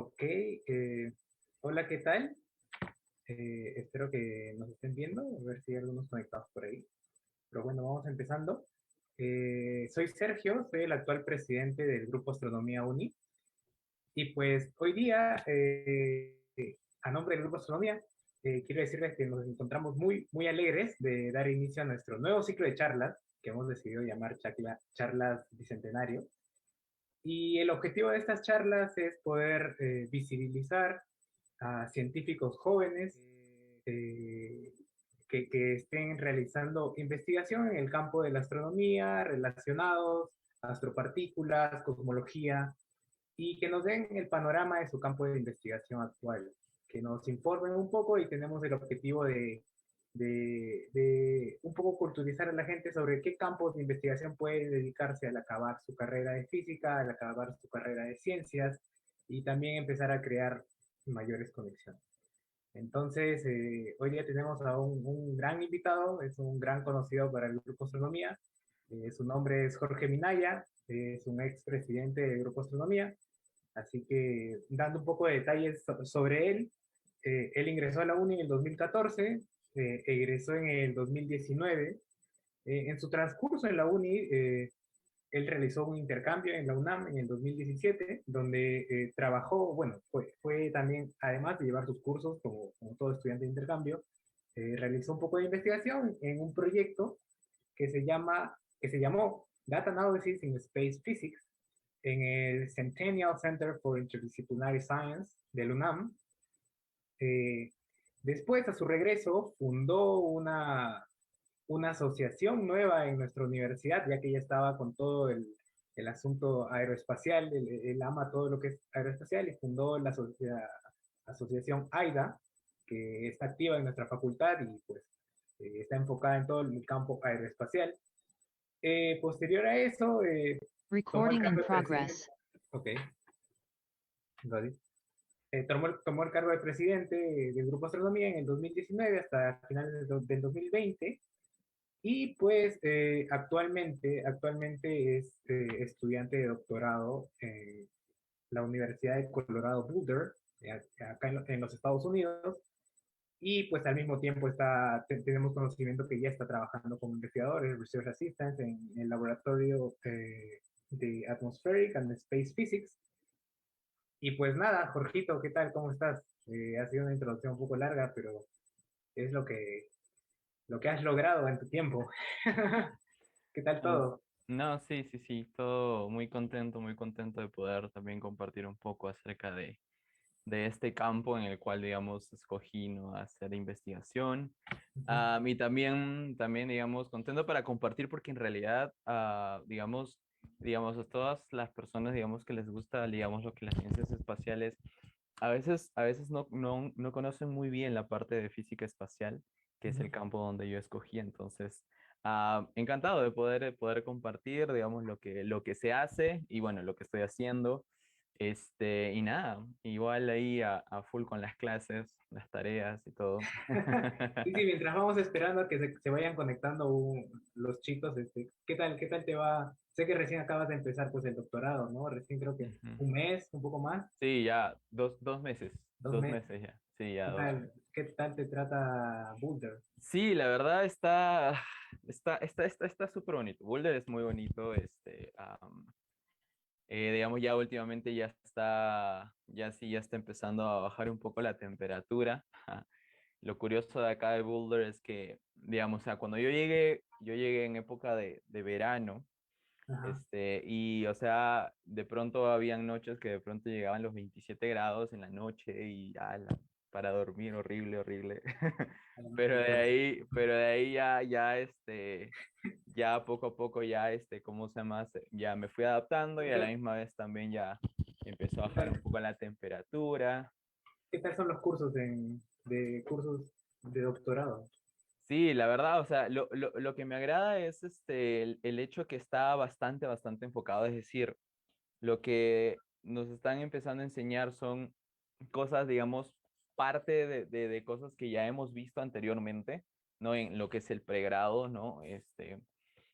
Ok, hola, ¿qué tal? Espero que nos estén viendo, a ver si hay algunos conectados por ahí. Pero bueno, vamos empezando. Soy Sergio, soy el actual presidente del Grupo Astronomía Uni. Y pues hoy día, a nombre del Grupo Astronomía, quiero decirles que nos encontramos muy alegres de dar inicio a nuestro nuevo ciclo de charlas, que hemos decidido llamar Charlas Bicentenario. Y el objetivo de estas charlas es poder visibilizar a científicos jóvenes que estén realizando investigación en el campo de la astronomía, relacionados a astropartículas, cosmología, y que nos den el panorama de su campo de investigación actual, que nos informen un poco y tenemos el objetivo de un poco culturizar a la gente sobre qué campos de investigación puede dedicarse al acabar su carrera de física, al acabar su carrera de ciencias y también empezar a crear mayores conexiones. Entonces, hoy día tenemos a un gran invitado, es un gran conocido para el Grupo Astronomía. Su nombre es Jorge Minaya, es un expresidente del Grupo Astronomía. Así que, dando un poco de detalles sobre él, él ingresó a la UNI en el 2014, egresó en el 2019. En su transcurso en la UNI, él realizó un intercambio en la UNAM en el 2017, donde trabajó, bueno, fue también, además de llevar sus cursos como todo estudiante de intercambio, realizó un poco de investigación en un proyecto que se llamó Data Analysis in Space Physics en el Centennial Center for Interdisciplinary Science del UNAM. Eh, Después, a su regreso, fundó una asociación nueva en nuestra universidad, ya que ella estaba con todo el asunto aeroespacial, él ama todo lo que es aeroespacial y fundó la asociación AIDA, que está activa en nuestra facultad y pues está enfocada en todo el campo aeroespacial. Posterior a eso, tomó el Recording in cargo de presidente. progress. Ok, got it. Tomó el cargo de presidente del Grupo Astronomía en el 2019 hasta finales del 2020 y pues actualmente es estudiante de doctorado en la Universidad de Colorado Boulder, acá en los Estados Unidos, y pues al mismo tiempo tenemos conocimiento que ya está trabajando como investigador, es Research Assistant en el laboratorio de Atmospheric and Space Physics. Y pues nada, Jorgito, ¿qué tal? ¿Cómo estás? Ha sido una introducción un poco larga, pero es lo que has logrado en tu tiempo. ¿Qué tal Ah, todo? No, sí, sí, sí, todo muy contento de poder también compartir un poco acerca de este campo en el cual, digamos, escogí, ¿no? Hacer investigación. Ujú. Y también, digamos, contento para compartir porque en realidad, digamos, a todas las personas, digamos, que les gusta, digamos, lo que las ciencias espaciales, a veces no conocen muy bien la parte de física espacial, que es Ujú. el campo donde yo escogí. Entonces, encantado de poder compartir, digamos, lo que se hace y bueno, lo que estoy haciendo. Y nada, igual ahí a full con las clases, las tareas y todo. Sí, sí, mientras vamos esperando a que se vayan conectando los chicos, ¿qué tal te va? Sé que recién acabas de empezar pues el doctorado, ¿no? Recién creo que Ujú. un mes, un poco más, Sí, ya, dos meses, dos dos meses. meses ya, sí, ya ¿Qué dos. tal, qué tal te trata Boulder? Sí, la verdad está súper bonito. Boulder es muy bonito, digamos ya últimamente ya está empezando a bajar un poco la temperatura. Lo curioso de acá de Boulder es que, digamos, o sea, cuando yo llegué en época de verano. Ajá. Y o sea, de pronto habían noches que de pronto llegaban los 27 grados en la noche y para dormir horrible, horrible. Pero de ahí ya poco a poco ya, ¿cómo se llama? Ya me fui adaptando y a la misma vez también ya empezó a ¿Qué bajar un tal, poco la temperatura. qué tal son los cursos de cursos de doctorado? Sí, la verdad, o sea, lo que me agrada es el hecho que está bastante, bastante enfocado, es decir, lo que nos están empezando a enseñar son cosas, digamos, parte de cosas que ya hemos visto anteriormente, ¿no? En lo que es el pregrado, ¿no?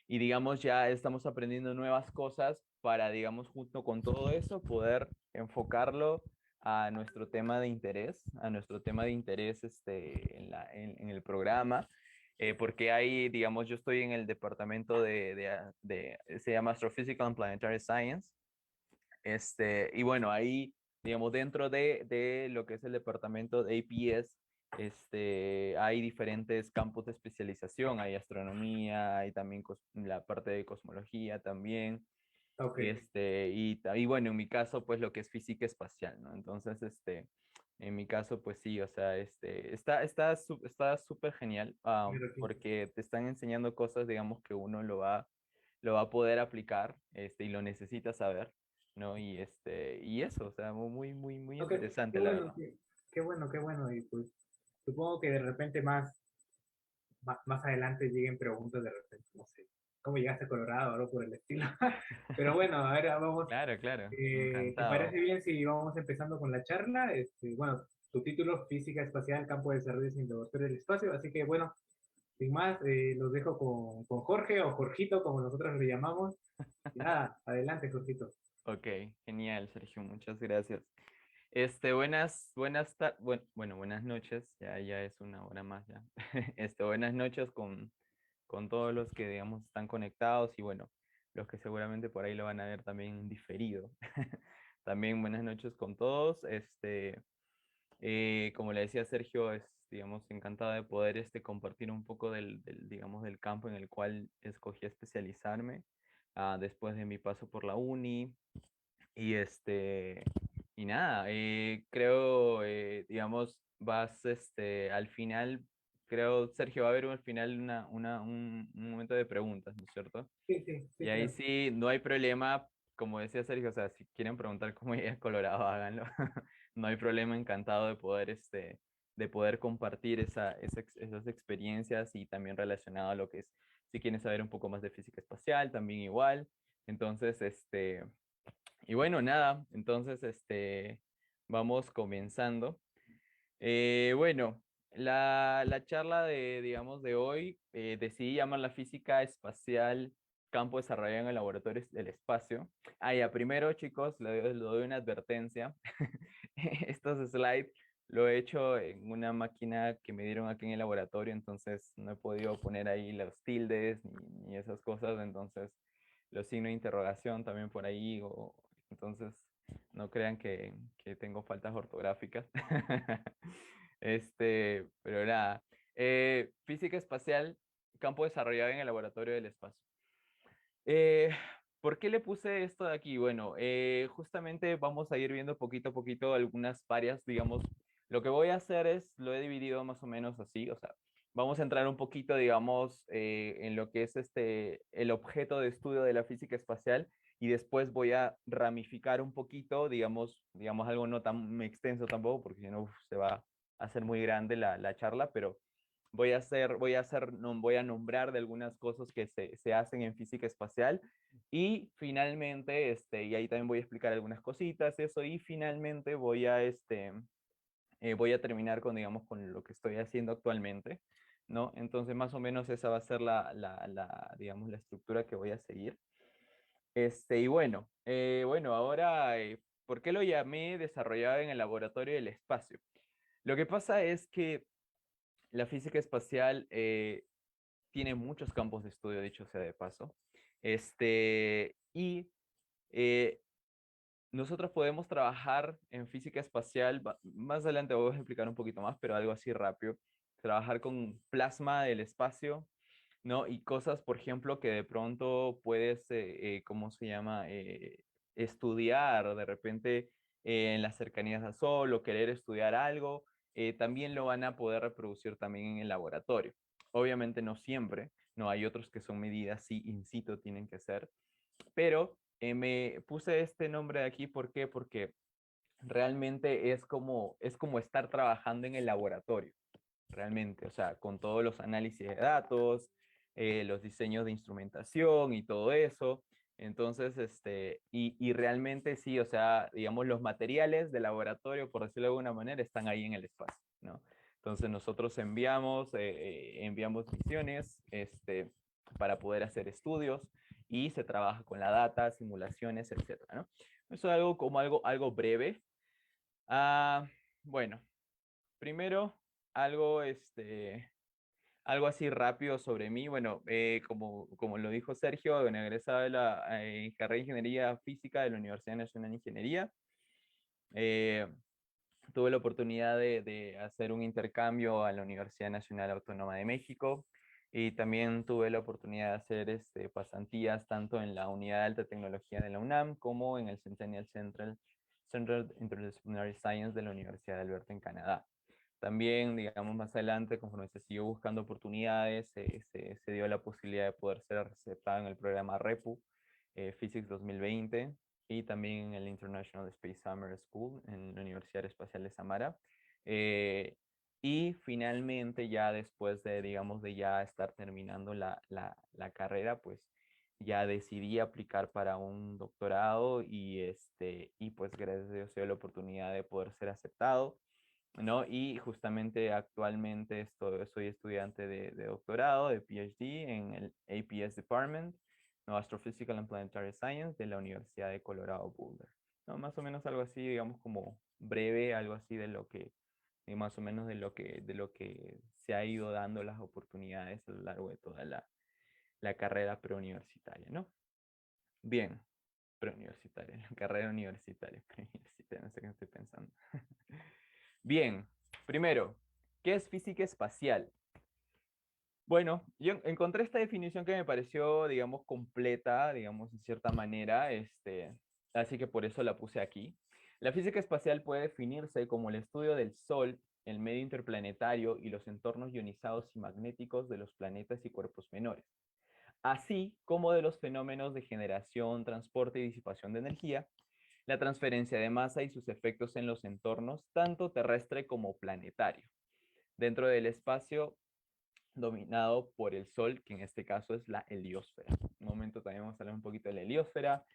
Y digamos, ya estamos aprendiendo nuevas cosas para, digamos, junto con todo eso, poder enfocarlo a nuestro tema de interés, en el programa, porque ahí, digamos, yo estoy en el departamento se llama Astrophysical and Planetary Science, y bueno, ahí, digamos, dentro de lo que es el departamento de APS, hay diferentes campos de especialización, hay astronomía, hay también la parte de cosmología también, Ok, y bueno, en mi caso, pues lo que es física espacial, ¿no? Entonces, en mi caso, pues sí, o sea, está súper genial, mira aquí. porque te están enseñando cosas, digamos, que uno lo va a poder aplicar, y lo necesita saber, ¿no? Y eso, o sea, muy Ok, qué interesante, la bueno, verdad. qué bueno, qué bueno. Y pues supongo que de repente más adelante lleguen preguntas de repente, no sé, ¿cómo llegaste a Colorado o algo por el estilo? Pero bueno, a ver, vamos. Claro, claro, ¿Te encantado. parece bien si vamos empezando con la charla? Bueno, tu título, Física Espacial, Campo de Desarrollo sin Laboratorio del Espacio. Así que bueno, sin más, los dejo con Jorge o Jorgito, como nosotros le llamamos. Y nada, adelante, Jorgito. Ok, genial, Sergio, muchas gracias. Buenas noches, ya es una hora más ya. Buenas noches con todos los que, digamos, están conectados y bueno, los que seguramente por ahí lo van a ver también diferido. También buenas noches con todos. Como le decía Sergio, digamos, encantado de poder, compartir un poco digamos, del campo en el cual escogí especializarme, después de mi paso por la uni. Y y nada, creo, digamos, al final, creo, Sergio, va a haber al final un momento de preguntas, ¿no es cierto? Sí, sí, Y sí, ahí claro. sí, no hay problema, como decía Sergio, o sea, si quieren preguntar cómo llegué a Colorado, háganlo. No hay problema, encantado de poder compartir esas experiencias y también relacionado a lo que es, si quieren saber un poco más de física espacial, también igual. Entonces, y bueno, nada, entonces vamos comenzando. Bueno, la charla digamos, de hoy, decidí llamarla Física Espacial, Campo Desarrollado en el Laboratorio del Espacio. Ah, ya, primero, chicos, le doy una advertencia. Estos slides lo he hecho en una máquina que me dieron aquí en el laboratorio, entonces no he podido poner ahí los tildes ni esas cosas, entonces los signos de interrogación también por ahí, entonces no crean que tengo faltas ortográficas. Pero nada. Física espacial, campo desarrollado en el laboratorio del espacio. Eh, ¿Por qué le puse esto de aquí? Bueno, justamente vamos a ir viendo poquito a poquito algunas varias, digamos, lo que voy a hacer lo he dividido más o menos así, o sea, vamos a entrar un poquito, digamos, en lo que es el objeto de estudio de la física espacial y después voy a ramificar un poquito, digamos algo no tan extenso tampoco, porque si no se va a hacer muy grande la charla, pero voy a nombrar de algunas cosas que se hacen en física espacial y finalmente, y ahí también voy a explicar algunas cositas, eso, y finalmente voy a terminar con, digamos, con lo que estoy haciendo actualmente, ¿no? Entonces, más o menos esa va a ser digamos, la estructura que voy a seguir. Y bueno, ahora, ¿por qué lo llamé desarrollado en el laboratorio del espacio? Lo que pasa es que la física espacial tiene muchos campos de estudio, dicho sea de paso. Y eh, nosotros podemos trabajar en física espacial, más adelante voy a explicar un poquito más, pero algo así rápido. Trabajar con plasma del espacio, ¿no? Y cosas, por ejemplo, que de pronto puedes, ¿cómo se llama? Estudiar de repente en las cercanías al Sol o querer estudiar algo, también lo van a poder reproducir también en el laboratorio. Obviamente no siempre, no hay otros que son medidas, sí, in situ tienen que ser, pero me puse este nombre de aquí, ¿por qué? Porque realmente es como estar trabajando en el laboratorio realmente, o sea, con todos los análisis de datos, los diseños de instrumentación y todo eso. Entonces, y realmente sí, o sea, digamos, los materiales de laboratorio, por decirlo de alguna manera, están ahí en el espacio, ¿no? Entonces nosotros enviamos misiones, para poder hacer estudios y se trabaja con la data, simulaciones, etcétera, ¿no? Eso es algo como algo breve. Bueno, primero, algo, algo así rápido sobre mí. Bueno, como lo dijo Sergio, bueno, egresado de la carrera de Ingeniería Física de la Universidad Nacional de Ingeniería. Eh, Tuve la oportunidad de hacer un intercambio a la Universidad Nacional Autónoma de México y también tuve la oportunidad de hacer pasantías tanto en la Unidad de Alta Tecnología de la UNAM como en el Centennial Central Interdisciplinary Science de la Universidad de Alberta en Canadá. También, digamos, más adelante, conforme se siguió buscando oportunidades, se dio la posibilidad de poder ser aceptado en el programa REPU, Physics 2020, y también en el International Space Summer School en la Universidad Espacial de Samara. Eh, y finalmente, ya después de, digamos, de ya estar terminando la carrera, pues ya decidí aplicar para un doctorado y pues gracias a Dios se dio la oportunidad de poder ser aceptado, ¿no? Y justamente actualmente soy estudiante de doctorado, de PhD en el APS Department, ¿no? Astrophysical and Planetary Science de la Universidad de Colorado Boulder, ¿no? Más o menos algo así, digamos, como breve, algo así de lo que, y más o menos de lo que se ha ido dando las oportunidades a lo largo de toda la carrera preuniversitaria, ¿no? Bien, preuniversitaria, la carrera universitaria, preuniversitaria, no sé qué estoy pensando. Bien, primero, ¿qué es física espacial? Bueno, yo encontré esta definición que me pareció, digamos, completa, digamos, en cierta manera, así que por eso la puse aquí. La física espacial puede definirse como el estudio del Sol, el medio interplanetario y los entornos ionizados y magnéticos de los planetas y cuerpos menores, así como de los fenómenos de generación, transporte y disipación de energía, la transferencia de masa y sus efectos en los entornos, tanto terrestre como planetario, dentro del espacio dominado por el Sol, que en este caso es la heliosfera. Un momento también vamos a hablar un poquito de la heliosfera.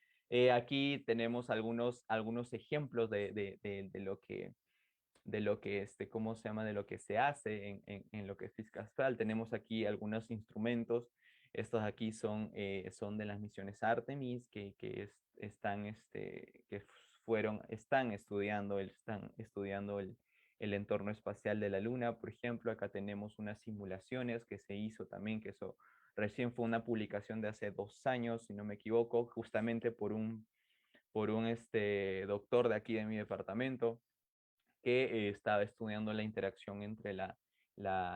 Aquí tenemos algunos ejemplos de lo que, ¿cómo se llama? De lo que se hace en lo que es física astral. Tenemos aquí algunos instrumentos. Estos aquí son de las misiones Artemis, están estudiando el entorno espacial de la Luna. Por ejemplo, acá tenemos unas simulaciones que se hizo también, que eso recién fue una publicación de hace 2 años, si no me equivoco, justamente por un doctor de aquí de mi departamento que estaba estudiando la interacción entre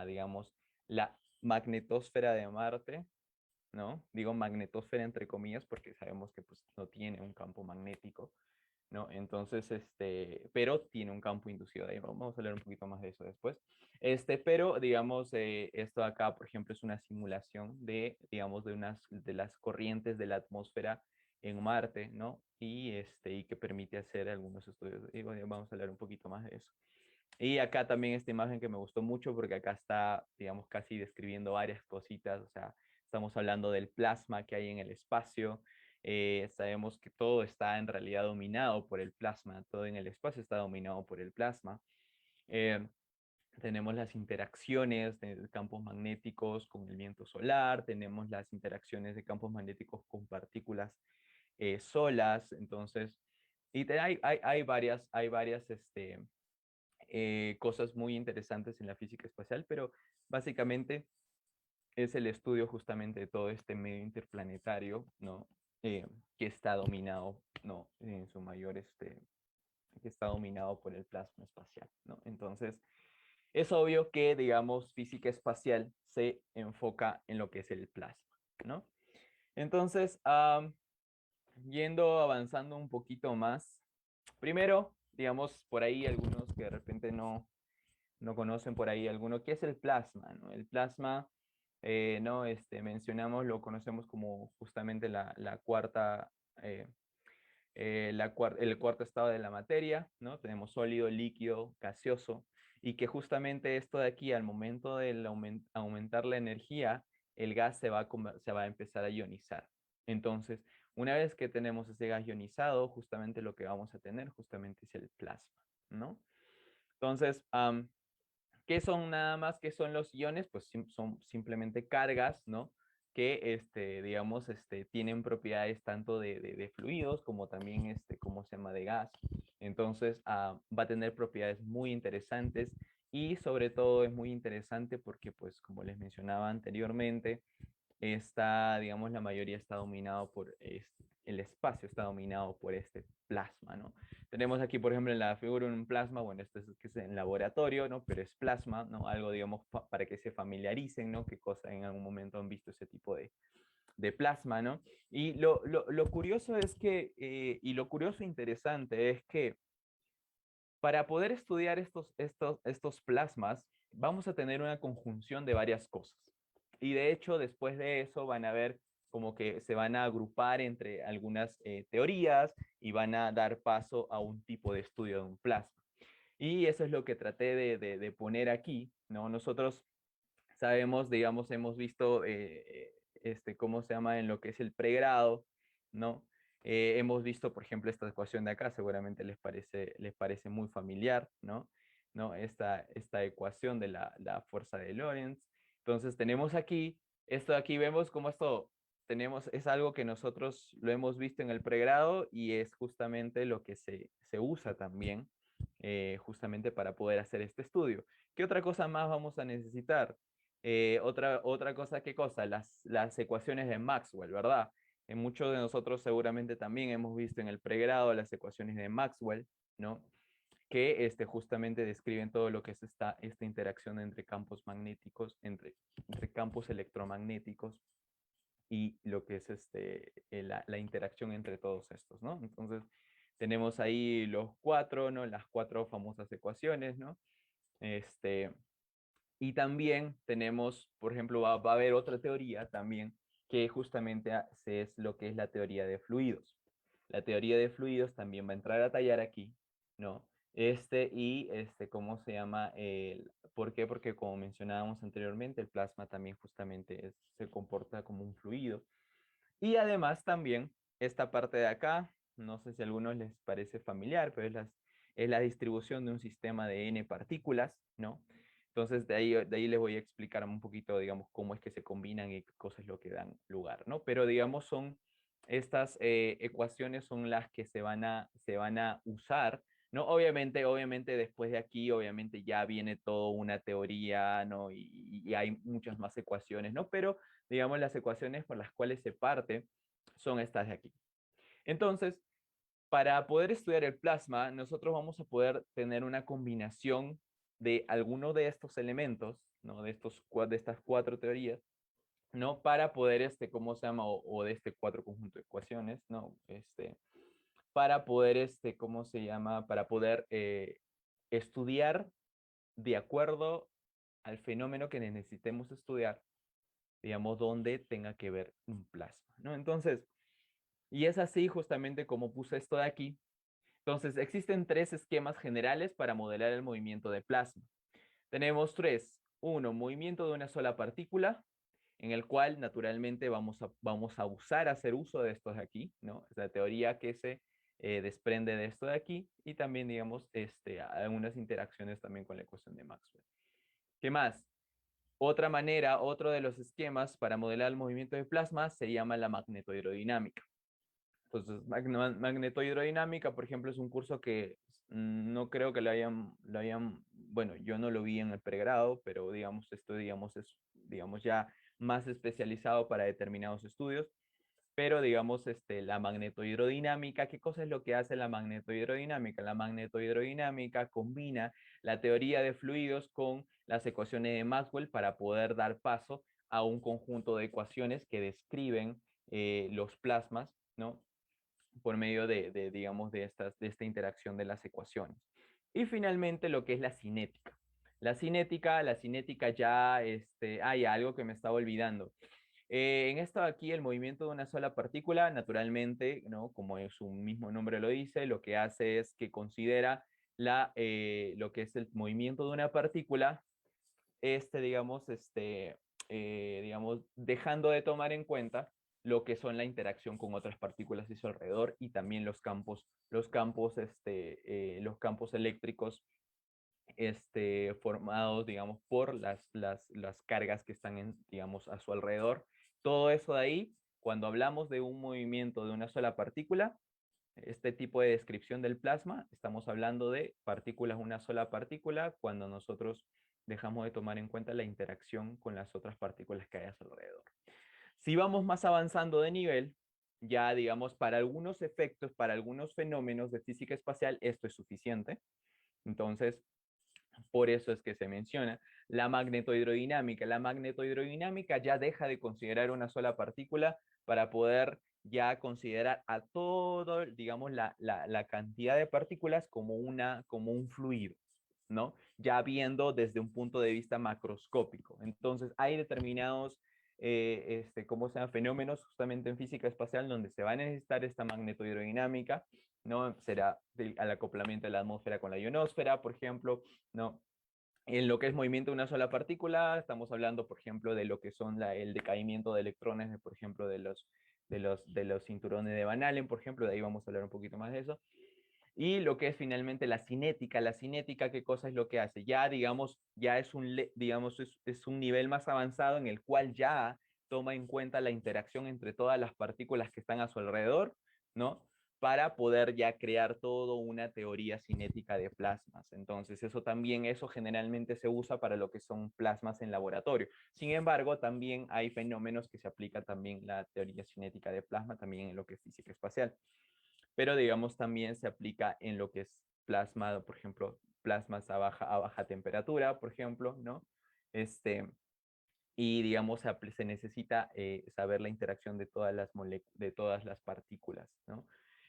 digamos, la magnetosfera de Marte, ¿no? Digo magnetosfera entre comillas porque sabemos que pues no tiene un campo magnético, ¿no? Entonces, pero tiene un campo inducido. Ahí vamos a hablar un poquito más de eso después. Pero, digamos, esto de acá, por ejemplo, es una simulación digamos, de las corrientes de la atmósfera en Marte, ¿no? Y que permite hacer algunos estudios. Y bueno, vamos a hablar un poquito más de eso. Y acá también esta imagen que me gustó mucho porque acá está, digamos, casi describiendo varias cositas, o sea, estamos hablando del plasma que hay en el espacio. Sabemos que todo está en realidad dominado por el plasma, todo en el espacio está dominado por el plasma. Eh, Tenemos las interacciones de campos magnéticos con el viento solar, tenemos las interacciones de campos magnéticos con partículas solas, entonces, hay varias cosas muy interesantes en la física espacial, pero básicamente es el estudio justamente de todo este medio interplanetario, ¿no? Que está dominado, ¿no? En su mayor, que está dominado por el plasma espacial, ¿no? Entonces, es obvio que, digamos, física espacial se enfoca en lo que es el plasma, ¿no? Entonces, avanzando un poquito más, primero, digamos, por ahí algunos que de repente no conocen por ahí alguno, ¿qué es el plasma? ¿No? El plasma, ¿no? Mencionamos, lo conocemos como justamente la cuarta, el cuarto estado de la materia, ¿no? Tenemos sólido, líquido, gaseoso, y que justamente esto de aquí, al momento de aumentar la energía, el gas se va a empezar a ionizar. Entonces, una vez que tenemos ese gas ionizado, justamente lo que vamos a tener justamente es el plasma, ¿no? Entonces, ¿qué son nada más? ¿Qué son los iones? Pues son simplemente cargas, ¿no? Que, digamos, tienen propiedades tanto de fluidos como también, ¿cómo se llama? De gas. Entonces, va a tener propiedades muy interesantes y sobre todo es muy interesante porque, pues, como les mencionaba anteriormente, está, digamos, la mayoría está dominado por el espacio está dominado por este plasma, ¿no? Tenemos aquí, por ejemplo, en la figura un plasma, bueno, esto es que es en laboratorio, ¿no? Pero es plasma, ¿no? Algo, digamos, para que se familiaricen, ¿no? Qué cosa en algún momento han visto ese tipo de plasma, ¿no? Y lo curioso es que, y lo curioso e interesante es que para poder estudiar estos plasmas, vamos a tener una conjunción de varias cosas. Y de hecho, después de eso van a ver como que se van a agrupar entre algunas teorías y van a dar paso a un tipo de estudio de un plasma. Y eso es lo que traté de poner aquí, ¿no? Nosotros sabemos, digamos, hemos visto, ¿cómo se llama? En lo que es el pregrado, ¿no? Hemos visto, por ejemplo, esta ecuación de acá, seguramente les parece muy familiar, ¿no? ¿No? Esta ecuación de la fuerza de Lorentz. Entonces tenemos aquí, esto de aquí vemos cómo esto tenemos, es algo que nosotros lo hemos visto en el pregrado y es justamente lo que se usa también, justamente para poder hacer este estudio. ¿Qué otra cosa más vamos a necesitar? Otra cosa, ¿qué cosa? Las ecuaciones de Maxwell, ¿verdad? Muchos de nosotros seguramente también hemos visto en el pregrado las ecuaciones de Maxwell, ¿no? Que justamente describen todo lo que es esta interacción entre campos magnéticos, entre campos electromagnéticos y lo que es la interacción entre todos estos, ¿no? Entonces, tenemos ahí los cuatro, ¿no? Las cuatro famosas ecuaciones, ¿no? Este, y también tenemos, por ejemplo, va a haber otra teoría también que justamente es lo que es la teoría de fluidos. La teoría de fluidos también va a entrar a tallar aquí, ¿no? ¿Cómo se llama? ¿Por qué? Porque como mencionábamos anteriormente, el plasma también justamente se comporta como un fluido. Y además también esta parte de acá, no sé si a algunos les parece familiar, pero es la distribución de un sistema de n partículas, ¿no? Entonces de ahí les voy a explicar un poquito, digamos, cómo es que se combinan y qué cosas es lo que dan lugar, ¿no? Pero digamos son estas ecuaciones son las que se van a usar, ¿no? Obviamente después de aquí, obviamente ya viene toda una teoría, ¿no? Y hay muchas más ecuaciones, ¿no? Pero digamos, las ecuaciones por las cuales se parte son estas de aquí. Entonces, para poder estudiar el plasma, nosotros vamos a poder tener una combinación de alguno de estos elementos, ¿no? De estas cuatro teorías, ¿no? Para poder, ¿cómo se llama? O de este cuatro conjunto de ecuaciones, ¿no? Para poder, ¿cómo se llama? Para poder estudiar de acuerdo al fenómeno que necesitemos estudiar, digamos, donde tenga que ver un plasma, ¿no? Entonces, y es así justamente como puse esto de aquí. Entonces, existen tres esquemas generales para modelar el movimiento de plasma. Tenemos tres. Uno, movimiento de una sola partícula, en el cual naturalmente vamos a hacer uso de estos de aquí, ¿no? Es la teoría que se desprende de esto de aquí y también, digamos, algunas interacciones también con la ecuación de Maxwell. ¿Qué más? Otra manera, otro de los esquemas para modelar el movimiento de plasma se llama la magnetohidrodinámica. Entonces, magnetohidrodinámica, por ejemplo, es un curso que no creo que bueno, yo no lo vi en el pregrado, pero digamos, esto digamos, es digamos, ya más especializado para determinados estudios. Pero digamos, la magnetohidrodinámica, ¿qué cosa es lo que hace la magnetohidrodinámica? La magnetohidrodinámica combina la teoría de fluidos con las ecuaciones de Maxwell para poder dar paso a un conjunto de ecuaciones que describen los plasmas, ¿no? Por medio digamos, de esta interacción de las ecuaciones. Y finalmente lo que es la cinética. La cinética ya, hay algo que me estaba olvidando. En esto aquí, el movimiento de una sola partícula, naturalmente, ¿no? Como su mismo nombre lo dice, lo que hace es que considera lo que es el movimiento de una partícula, digamos, dejando de tomar en cuenta lo que son la interacción con otras partículas a su alrededor y también los campos eléctricos formados, digamos, por las cargas que están, digamos, a su alrededor. Todo eso de ahí, cuando hablamos de un movimiento de una sola partícula, este tipo de descripción del plasma, estamos hablando de partículas, una sola partícula, cuando nosotros dejamos de tomar en cuenta la interacción con las otras partículas que hay a su alrededor. Si vamos más avanzando de nivel, ya digamos, para algunos efectos, para algunos fenómenos de física espacial, esto es suficiente. Entonces, por eso es que se menciona la magnetohidrodinámica. La magnetohidrodinámica ya deja de considerar una sola partícula para poder ya considerar a todo, digamos, la cantidad de partículas como, como un fluido, ¿no? Ya viendo desde un punto de vista macroscópico. Entonces, hay determinados, ¿cómo se llama? Fenómenos justamente en física espacial donde se va a necesitar esta magnetohidrodinámica, ¿no? Será al acoplamiento de la atmósfera con la ionosfera, por ejemplo, ¿no? En lo que es movimiento de una sola partícula, estamos hablando, por ejemplo, de lo que son el decaimiento de electrones, por ejemplo, de los cinturones de Van Allen, por ejemplo, de ahí vamos a hablar un poquito más de eso. Y lo que es finalmente la cinética, ¿qué cosa es lo que hace? Ya, digamos, ya es digamos, es un nivel más avanzado en el cual ya toma en cuenta la interacción entre todas las partículas que están a su alrededor, ¿no? Para poder ya crear todo una teoría cinética de plasmas. Entonces, eso generalmente se usa para lo que son plasmas en laboratorio. Sin embargo, también hay fenómenos que se aplica también la teoría cinética de plasma, también en lo que es física espacial. Pero digamos también se aplica en lo que es plasma, por ejemplo, plasmas a baja temperatura, por ejemplo, ¿no? Este, y digamos se necesita saber la interacción de de todas las partículas, ¿no?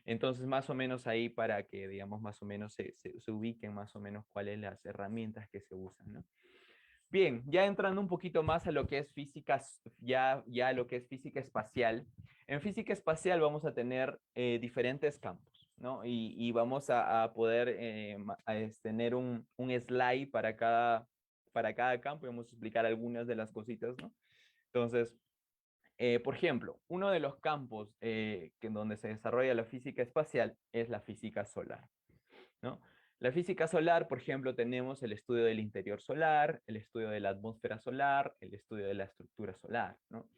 Entonces, más o menos ahí para que, digamos, más o menos se ubiquen más o menos cuáles las herramientas que se usan, ¿no? Bien, ya entrando un poquito más a lo que es física, ya lo que es física espacial. En física espacial vamos a tener diferentes campos, ¿no? Y vamos a poder tener un slide para cada campo y vamos a explicar algunas de las cositas, ¿no? Entonces, por ejemplo, uno de los campos en donde se desarrolla la física espacial es la física solar, ¿no? La física solar, por ejemplo, tenemos el estudio del interior solar, el estudio de la atmósfera solar, el estudio de la estructura solar, ¿no?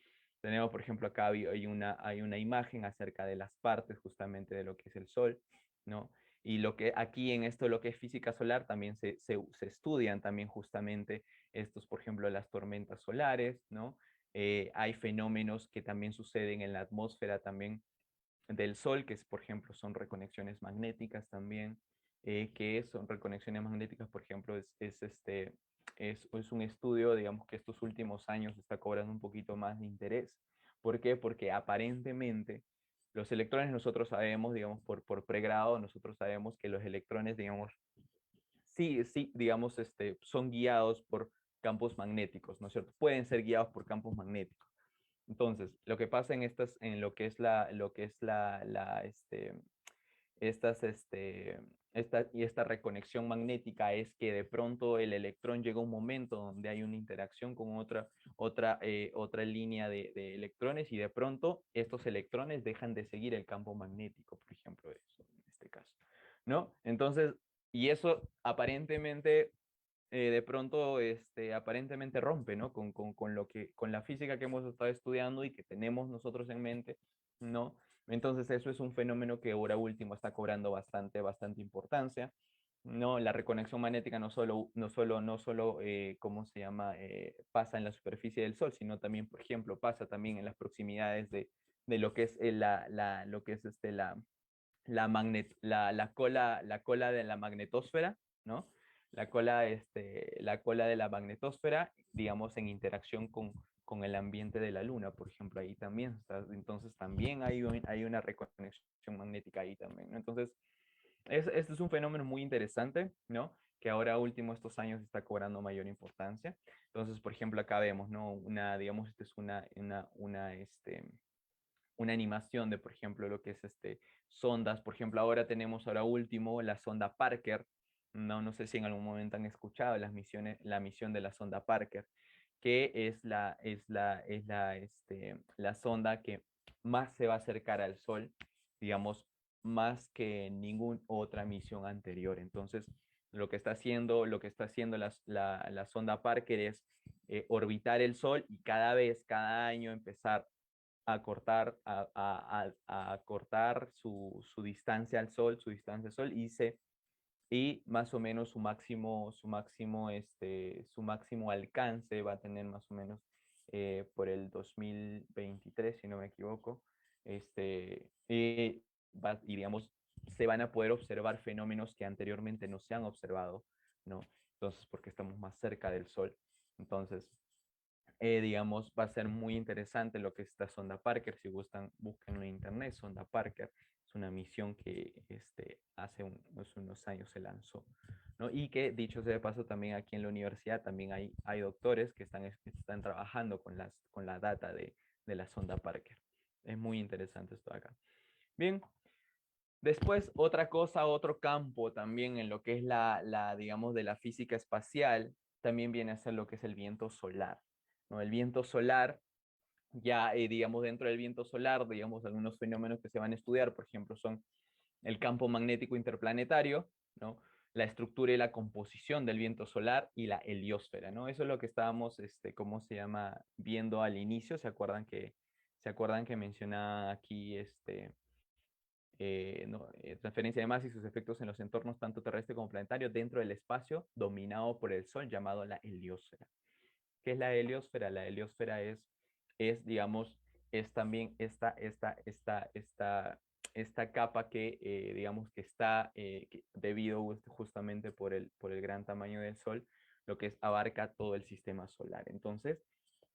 Tenemos, por ejemplo, acá hay una imagen acerca de las partes justamente de lo que es el Sol, ¿no? Y aquí en esto, lo que es física solar, también se estudian también justamente estos, por ejemplo, las tormentas solares, ¿no? Hay fenómenos que también suceden en la atmósfera también del Sol, que es, por ejemplo, son reconexiones magnéticas también, que son reconexiones magnéticas, por ejemplo, es un estudio, digamos, que estos últimos años está cobrando un poquito más de interés. ¿Por qué? Porque aparentemente los electrones nosotros sabemos, digamos, por pregrado, nosotros sabemos que los electrones, digamos, sí, sí, digamos, son guiados por campos magnéticos, ¿no es cierto? Pueden ser guiados por campos magnéticos. Entonces, lo que pasa en lo que es esta reconexión magnética es que de pronto el electrón llega a un momento donde hay una interacción con otra línea de electrones y de pronto estos electrones dejan de seguir el campo magnético, por ejemplo, eso, en este caso, ¿no? Entonces, y eso aparentemente de pronto aparentemente rompe, ¿no? Con la física que hemos estado estudiando y que tenemos nosotros en mente, ¿no? Entonces eso es un fenómeno que ahora último está cobrando bastante importancia, ¿no? La reconexión magnética no solo ¿cómo se llama? Pasa en la superficie del Sol, sino también, por ejemplo, pasa también en las proximidades de lo que es lo que es la cola de la magnetosfera, ¿no? La cola de la magnetosfera, digamos, en interacción con el ambiente de la Luna, por ejemplo, ahí también está. Entonces también hay una reconexión magnética ahí también, ¿no? Entonces, este es un fenómeno muy interesante, ¿no? Que ahora último estos años está cobrando mayor importancia. Entonces, por ejemplo, acá vemos, ¿no? Digamos, esta es una animación de, por ejemplo, lo que es sondas. Por ejemplo, ahora último la sonda Parker. No sé si en algún momento han escuchado la misión de la sonda Parker, que es la sonda que más se va a acercar al Sol, digamos, más que ninguna otra misión anterior. Entonces, lo que está haciendo la sonda Parker es orbitar el Sol y cada año empezar a cortar su distancia al Sol, y más o menos su máximo alcance va a tener más o menos por el 2023, si no me equivoco, y digamos, se van a poder observar fenómenos que anteriormente no se han observado, ¿no? Entonces, porque estamos más cerca del Sol. Entonces, digamos, va a ser muy interesante lo que es esta sonda Parker. Si gustan, búsquenlo en internet. Sonda Parker es una misión que hace unos años se lanzó, ¿no? Y que, dicho sea de paso, también aquí en la universidad también hay doctores que están trabajando con la data de la sonda Parker. Es muy interesante esto acá. Bien, después otra cosa, otro campo también en lo que es digamos, de la física espacial, también viene a ser lo que es el viento solar, ¿no? El viento solar, ya digamos, dentro del viento solar, digamos, algunos fenómenos que se van a estudiar, por ejemplo, son el campo magnético interplanetario, ¿no? La estructura y la composición del viento solar y la heliosfera, ¿no? Eso es lo que estábamos, ¿cómo se llama? Viendo al inicio. Se acuerdan que mencionaba aquí, no, transferencia de masa y sus efectos en los entornos tanto terrestre como planetario dentro del espacio dominado por el Sol, llamado la heliosfera? ¿Qué es la heliosfera? La heliosfera digamos, es también esta capa que, digamos, que está debido justamente por el gran tamaño del Sol, lo que abarca todo el sistema solar. Entonces,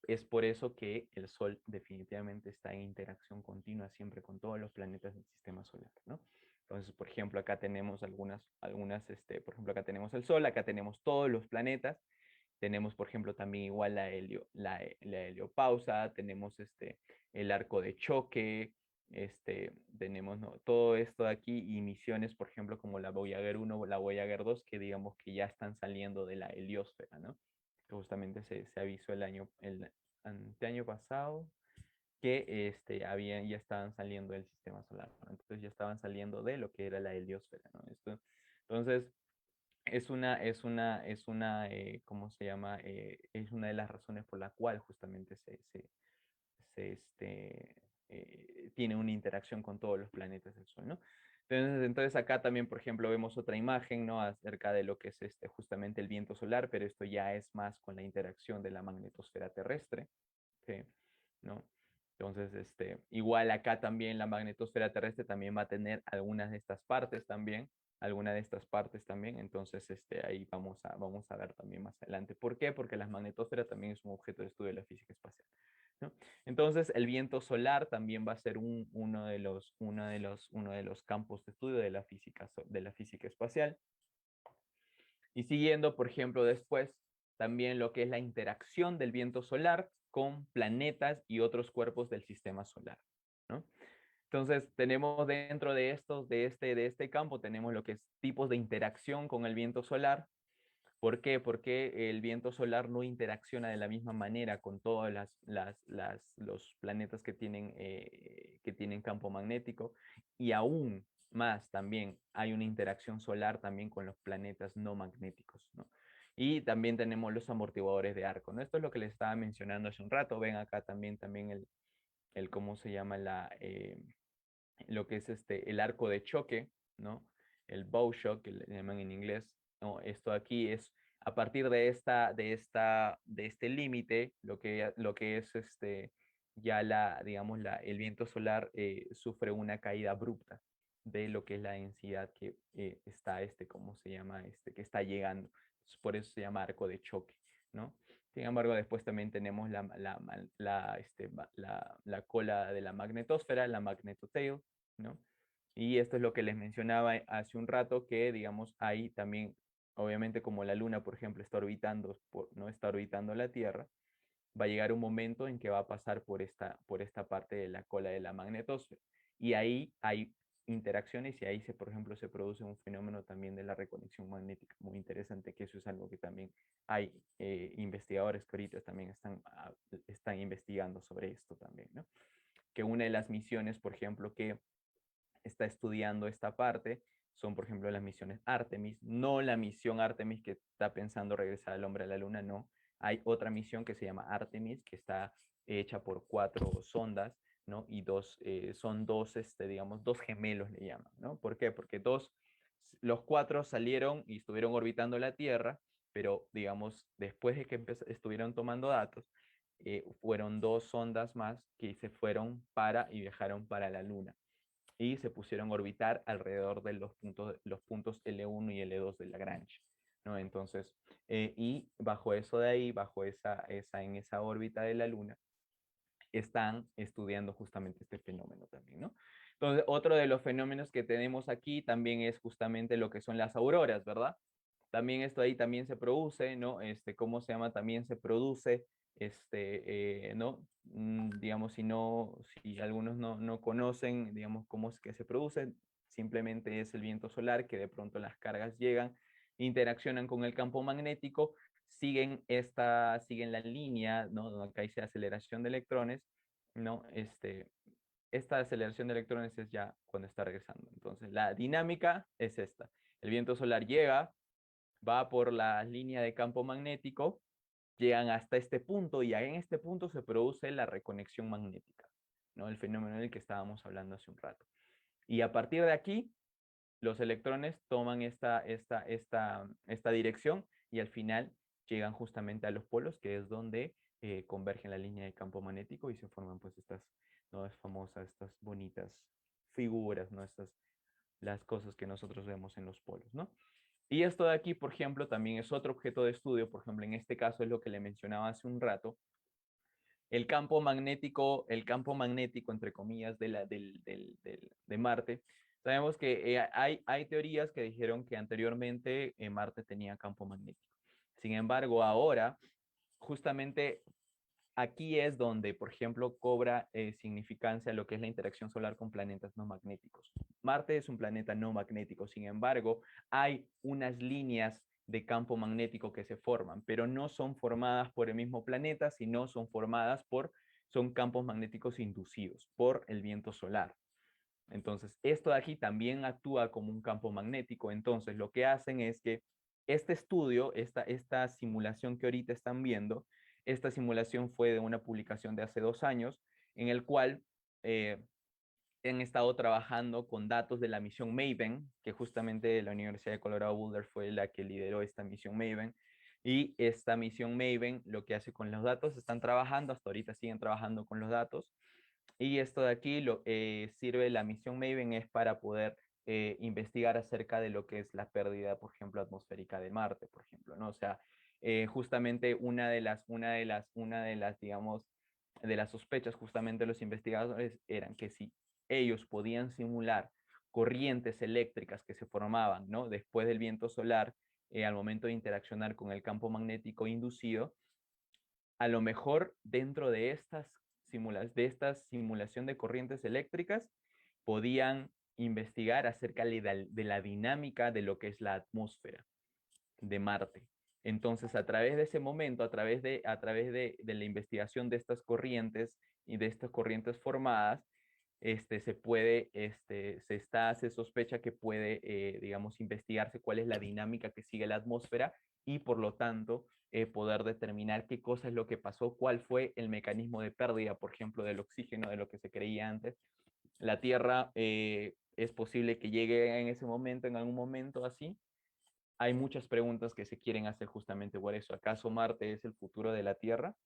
es por eso que el Sol definitivamente está en interacción continua siempre con todos los planetas del sistema solar, ¿no? Entonces, por ejemplo, acá tenemos por ejemplo, acá tenemos el Sol, acá tenemos todos los planetas, tenemos, por ejemplo, también igual la heliopausa, tenemos el arco de choque, tenemos, ¿no?, todo esto de aquí y misiones, por ejemplo, como la Voyager 1 o la Voyager 2, que digamos que ya están saliendo de la heliosfera, ¿no? Que justamente se avisó el anteaño pasado que ya estaban saliendo del sistema solar, ¿no? Entonces ya estaban saliendo de lo que era la heliosfera, ¿no? Entonces, ¿cómo se llama? Es una de las razones por la cual justamente se, tiene una interacción con todos los planetas del Sol, ¿no? Entonces acá también, por ejemplo, vemos otra imagen, ¿no? Acerca de lo que es justamente el viento solar, pero esto ya es más con la interacción de la magnetosfera terrestre, ¿sí? ¿No? Entonces, igual acá también la magnetosfera terrestre también va a tener algunas de estas partes también, entonces ahí vamos a ver también más adelante. ¿Por qué? Porque la magnetosfera también es un objeto de estudio de la física espacial, ¿no? Entonces, el viento solar también va a ser uno de los campos de estudio de de la física espacial. Y siguiendo, por ejemplo, después, también lo que es la interacción del viento solar con planetas y otros cuerpos del sistema solar, ¿no? Entonces, tenemos dentro de este campo, tenemos lo que es tipos de interacción con el viento solar. ¿Por qué? Porque el viento solar no interacciona de la misma manera con todos los planetas que tienen campo magnético, y aún más también hay una interacción solar también con los planetas no magnéticos, ¿no? Y también tenemos los amortiguadores de arco, ¿no? Esto es lo que les estaba mencionando hace un rato. Ven acá también ¿cómo se llama? Lo que es el arco de choque, ¿no? El bow shock, que le llaman en inglés, ¿no? Esto aquí es a partir de este límite, lo que es ya digamos, el viento solar sufre una caída abrupta de lo que es la densidad que está, ¿cómo se llama? Que está llegando. Entonces, por eso se llama arco de choque, ¿no? Sin embargo, después también tenemos la cola de la magnetosfera, la magnetotail, ¿no? Y esto es lo que les mencionaba hace un rato, que digamos ahí también, obviamente como la Luna, por ejemplo, no está orbitando la Tierra, va a llegar un momento en que va a pasar por esta parte de la cola de la magnetosfera. Y ahí hay interacciones y ahí, por ejemplo, se produce un fenómeno también de la reconexión magnética muy interesante, que eso es algo que también hay investigadores que ahorita también están investigando sobre esto también, ¿no? Que una de las misiones, por ejemplo, que está estudiando esta parte son, por ejemplo, las misiones Artemis, no la misión Artemis que está pensando regresar al hombre a la luna, no. Hay otra misión que se llama Artemis, que está hecha por 4 sondas ¿no? Y son dos, digamos, dos gemelos le llaman, ¿no? ¿Por qué? Porque los cuatro salieron y estuvieron orbitando la Tierra, pero, digamos, después de que estuvieron tomando datos, fueron dos sondas más que se fueron y viajaron para la Luna y se pusieron a orbitar alrededor de los puntos L1 y L2 de Lagrange, ¿no? Entonces, y bajo eso de ahí, en esa órbita de la Luna, están estudiando justamente este fenómeno también, ¿no? Entonces, otro de los fenómenos que tenemos aquí también es justamente lo que son las auroras, ¿verdad? También esto ahí también se produce, ¿no? ¿Cómo se llama? También se produce, ¿no? Digamos, si algunos no conocen, digamos, cómo es que se produce, simplemente es el viento solar que de pronto las cargas llegan, interaccionan con el campo magnético, siguen la línea, ¿no? Donde acá dice aceleración de electrones, ¿no? Esta aceleración de electrones es ya cuando está regresando. Entonces, la dinámica es esta. El viento solar llega, va por la línea de campo magnético, llegan hasta este punto y en este punto se produce la reconexión magnética, ¿no? El fenómeno del que estábamos hablando hace un rato. Y a partir de aquí, los electrones toman esta dirección y al final llegan justamente a los polos, que es donde convergen la línea de campo magnético y se forman pues estas, ¿no? Famosas, estas bonitas figuras, ¿no? Las cosas que nosotros vemos en los polos, ¿no? Y esto de aquí, por ejemplo, también es otro objeto de estudio. Por ejemplo, en este caso es lo que le mencionaba hace un rato. El campo magnético, entre comillas, de Marte. Sabemos que hay teorías que dijeron que anteriormente Marte tenía campo magnético. Sin embargo, ahora, justamente aquí es donde, por ejemplo, cobra significancia lo que es la interacción solar con planetas no magnéticos. Marte es un planeta no magnético, sin embargo, hay unas líneas de campo magnético que se forman, pero no son formadas por el mismo planeta, sino son campos magnéticos inducidos por el viento solar. Entonces, esto de aquí también actúa como un campo magnético. Entonces, lo que hacen es que este estudio, esta simulación que ahorita están viendo, esta simulación fue de una publicación de hace 2 años, en el cual han estado trabajando con datos de la misión Maven, que justamente la Universidad de Colorado Boulder fue la que lideró esta misión Maven. Y esta misión Maven lo que hace con los datos, están trabajando, hasta ahorita siguen trabajando con los datos, y esto de aquí sirve, la misión Maven es para poder investigar acerca de lo que es la pérdida, por ejemplo, atmosférica de Marte, por ejemplo, ¿no? O sea, justamente digamos, de las sospechas justamente de los investigadores eran que si ellos podían simular corrientes eléctricas que se formaban, ¿no? Después del viento solar, al momento de interaccionar con el campo magnético inducido, a lo mejor dentro de esta simulación de corrientes eléctricas, podían investigar acerca de la dinámica de lo que es la atmósfera de Marte. Entonces, a través de ese momento, a través de la investigación de estas corrientes y de estas corrientes formadas, se sospecha que puede, digamos, investigarse cuál es la dinámica que sigue la atmósfera y por lo tanto poder determinar qué cosa es lo que pasó, cuál fue el mecanismo de pérdida, por ejemplo, del oxígeno, de lo que se creía antes. La Tierra es posible que llegue en ese momento, en algún momento así. Hay muchas preguntas que se quieren hacer justamente por eso. ¿Acaso Marte es el futuro de la Tierra?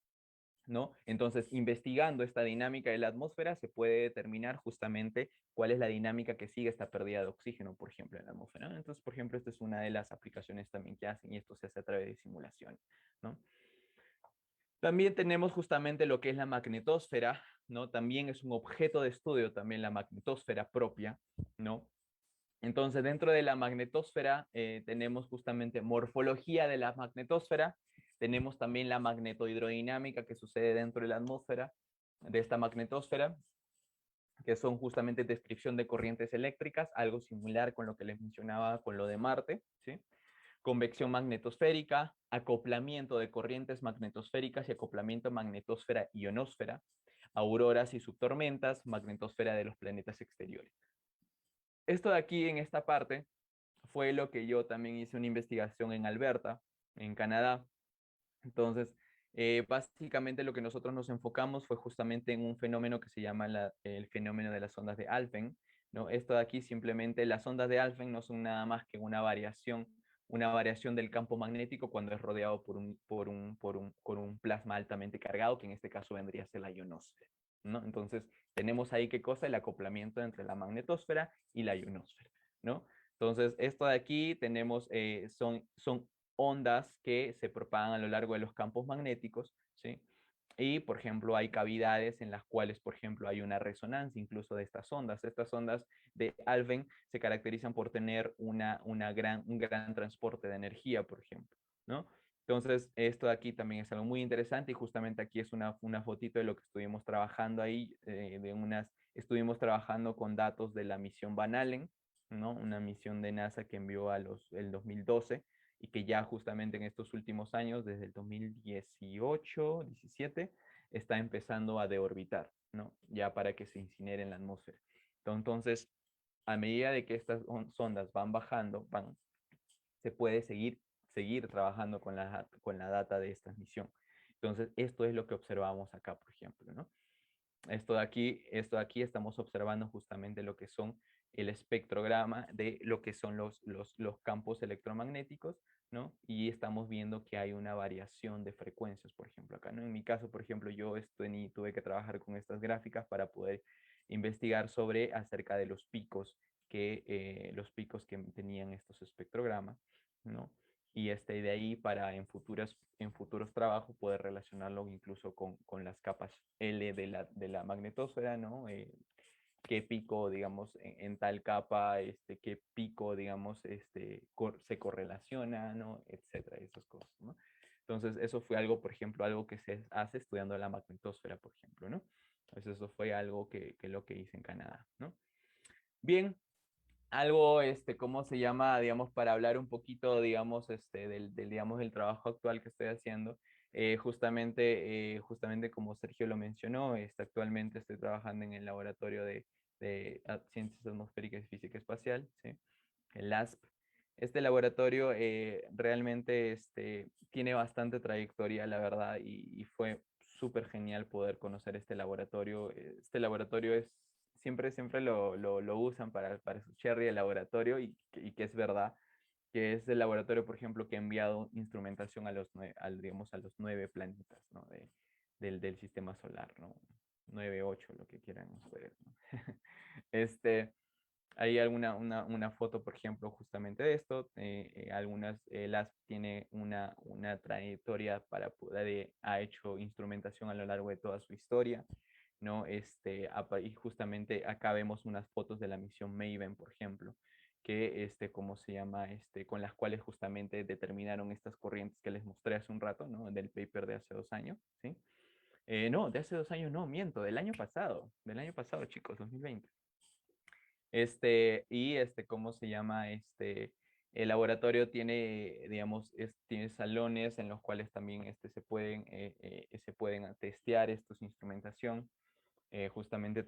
¿No? Entonces, investigando esta dinámica de la atmósfera, se puede determinar justamente cuál es la dinámica que sigue esta pérdida de oxígeno, por ejemplo, en la atmósfera, ¿no? Entonces, por ejemplo, esta es una de las aplicaciones también que hacen y esto se hace a través de simulación, ¿no? También tenemos justamente lo que es la magnetosfera, ¿no? También es un objeto de estudio, también la magnetosfera propia, ¿no? Entonces, dentro de la magnetosfera tenemos justamente morfología de la magnetosfera, tenemos también la magnetohidrodinámica que sucede dentro de la atmósfera, de esta magnetosfera, que son justamente descripción de corrientes eléctricas, algo similar con lo que les mencionaba con lo de Marte, ¿sí? Convección magnetosférica, acoplamiento de corrientes magnetosféricas y acoplamiento magnetosfera-ionosfera, auroras y subtormentas, magnetosfera de los planetas exteriores. Esto de aquí, en esta parte, fue lo que yo también hice una investigación en Alberta, en Canadá. Entonces, Básicamente lo que nosotros nos enfocamos fue justamente en un fenómeno que se llama el fenómeno de las ondas de Alfvén, ¿no? Esto de aquí simplemente, las ondas de Alfvén no son nada más que una variación del campo magnético cuando es rodeado por un plasma altamente cargado, que en este caso vendría a ser la ionosfera, ¿no? Entonces, tenemos ahí qué cosa, el acoplamiento entre la magnetosfera y la ionosfera, ¿no? Entonces, esto de aquí tenemos, son ondas que se propagan a lo largo de los campos magnéticos, ¿sí? Y, por ejemplo, hay cavidades en las cuales, por ejemplo, hay una resonancia incluso de estas ondas. Estas ondas de Alfvén se caracterizan por tener un gran transporte de energía, por ejemplo, ¿no? Entonces, esto de aquí también es algo muy interesante y justamente aquí es una fotito de lo que estuvimos trabajando ahí, estuvimos trabajando con datos de la misión Van Allen, ¿no? Una misión de NASA que envió el 2012 y que ya justamente en estos últimos años, desde el 2018, 17, está empezando a deorbitar, ¿no? Ya para que se incinere en la atmósfera. Entonces, a medida de que estas sondas van bajando, se puede seguir trabajando con la data de esta misión. Entonces, esto es lo que observamos acá, por ejemplo, ¿no? Esto de aquí estamos observando justamente lo que son el espectrograma de lo que son los campos electromagnéticos, ¿no? Y estamos viendo que hay una variación de frecuencias, por ejemplo, acá, ¿no? En mi caso, por ejemplo, tuve que trabajar con estas gráficas para poder investigar acerca de los picos que tenían estos espectrogramas, ¿no? Y de ahí para en futuros trabajos poder relacionarlo incluso con las capas L de la magnetosfera, ¿no? Qué pico, digamos, en tal capa, qué pico, digamos, se correlaciona, ¿no? Etcétera, esas cosas, ¿no? Entonces, eso fue algo, por ejemplo, algo que se hace estudiando la magnetosfera, por ejemplo, ¿no? Entonces, eso fue algo que lo que hice en Canadá, ¿no? Bien, algo, ¿cómo se llama? Digamos, para hablar un poquito, digamos, digamos, del trabajo actual que estoy haciendo. Justamente como Sergio lo mencionó, actualmente estoy trabajando en el laboratorio de Ciencias Atmosféricas y Física Espacial, ¿sí? El LASP. Este laboratorio realmente tiene bastante trayectoria, la verdad, y fue súper genial poder conocer este laboratorio. Este laboratorio siempre lo usan para su cherry de laboratorio y que es verdad, que es el laboratorio, por ejemplo, que ha enviado instrumentación digamos, a los 9 planetas, ¿no? Del sistema solar, ¿no? 9, 8, lo que quieran ustedes, ¿no? Este, Hay una foto, por ejemplo, justamente de esto. Las tiene una trayectoria ha hecho instrumentación a lo largo de toda su historia, ¿no? Y justamente acá vemos unas fotos de la misión Maven, por ejemplo, que, ¿cómo se llama? Con las cuales justamente determinaron estas corrientes que les mostré hace un rato, ¿no? Del paper de hace 2 años, ¿sí? No, de hace 2 años no, miento, del año pasado, chicos, 2020. ¿Cómo se llama? El laboratorio tiene, digamos, tiene salones en los cuales también se pueden testear estos instrumentación. Justamente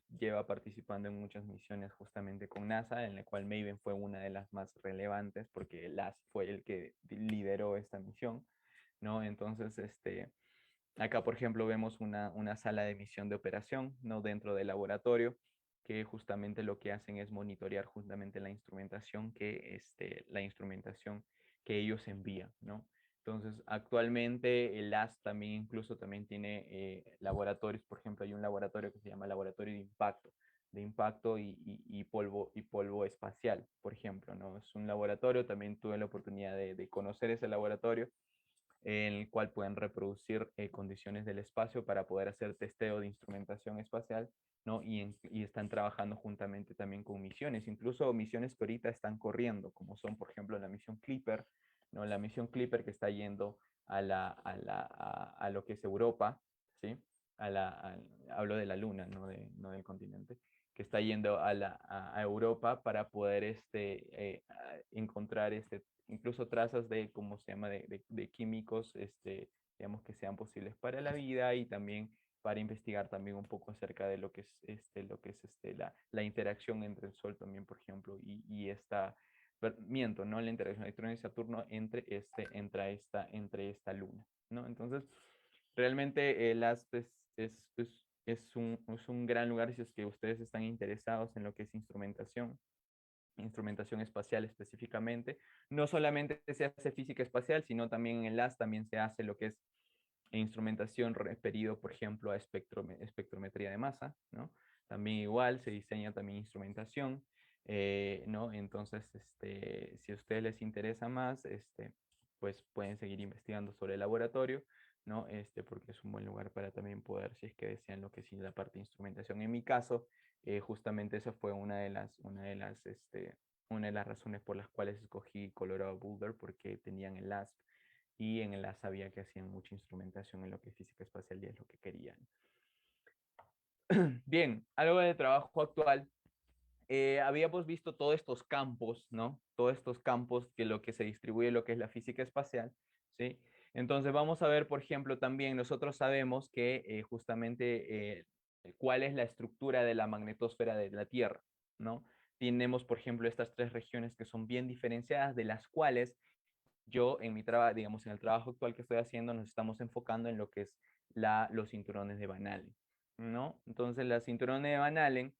lleva participando en muchas misiones justamente con NASA, en la cual Maven fue una de las más relevantes porque LASP fue el que lideró esta misión, ¿no? Entonces, acá, por ejemplo, vemos una sala de misión de operación, ¿no? Dentro del laboratorio, que justamente lo que hacen es monitorear justamente la instrumentación que ellos envían, ¿no? Entonces, actualmente el LAS también incluso también tiene laboratorios, por ejemplo, hay un laboratorio que se llama Laboratorio de impacto y polvo espacial, por ejemplo, ¿no? Es un laboratorio, también tuve la oportunidad de conocer ese laboratorio en el cual pueden reproducir condiciones del espacio para poder hacer testeo de instrumentación espacial, ¿no? Y están trabajando juntamente también con misiones, incluso misiones que ahorita están corriendo, como son, por ejemplo, la misión Clipper, ¿no? La misión Clipper que está yendo a lo que es Europa, ¿sí? Hablo de la Luna, no del continente, que está yendo a Europa para poder encontrar incluso trazas de, ¿cómo se llama?, de químicos, digamos, que sean posibles para la vida y también para investigar también un poco acerca de lo que es la interacción entre el Sol también, por ejemplo, y miento, no la interacción de electrones y Saturno entre esta luna, ¿no? Entonces, realmente el ASP es un gran lugar si es que ustedes están interesados en lo que es instrumentación espacial específicamente. No solamente se hace física espacial, sino también en el LAS también se hace lo que es instrumentación referido, por ejemplo, a espectrometría de masa, ¿no? También igual se diseña también instrumentación, ¿no? Entonces, si a ustedes les interesa más, pues pueden seguir investigando sobre el laboratorio, ¿no? Porque es un buen lugar para también poder, si es que desean lo que sí, la parte de instrumentación. En mi caso, justamente esa fue una de las razones por las cuales escogí Colorado Boulder, porque tenían el LASP y en el LASP sabía que hacían mucha instrumentación en lo que es física espacial y es lo que querían. Bien, algo de trabajo actual. Habíamos visto todos estos campos, ¿no? Todos estos campos que lo que se distribuye lo que es la física espacial, ¿sí? Entonces vamos a ver, por ejemplo, también nosotros sabemos que justamente cuál es la estructura de la magnetosfera de la Tierra, ¿no? Tenemos, por ejemplo, estas tres regiones que son bien diferenciadas, de las cuales yo en mi trabajo, digamos, en el trabajo actual que estoy haciendo, nos estamos enfocando en lo que es los cinturones de Van Allen, ¿no? Entonces, los cinturones de Van Allen,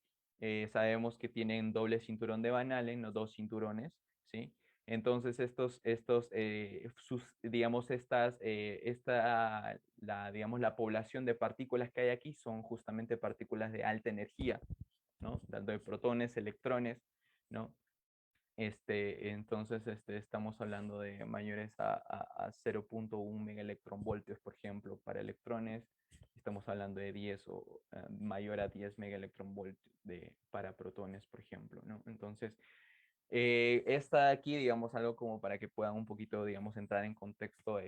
sabemos que tienen doble cinturón de Van Allen, no dos cinturones, ¿sí? Entonces, digamos, digamos, la población de partículas que hay aquí son justamente partículas de alta energía, ¿no? Tanto de protones, electrones, ¿no? Entonces, estamos hablando de mayores a 0.1 megaelectronvoltios, por ejemplo, para electrones. Estamos hablando de 10 o mayor a 10 megaelectronvoltios para protones, por ejemplo, ¿no? Entonces, esta aquí, digamos, algo como para que puedan un poquito, digamos, entrar en contexto.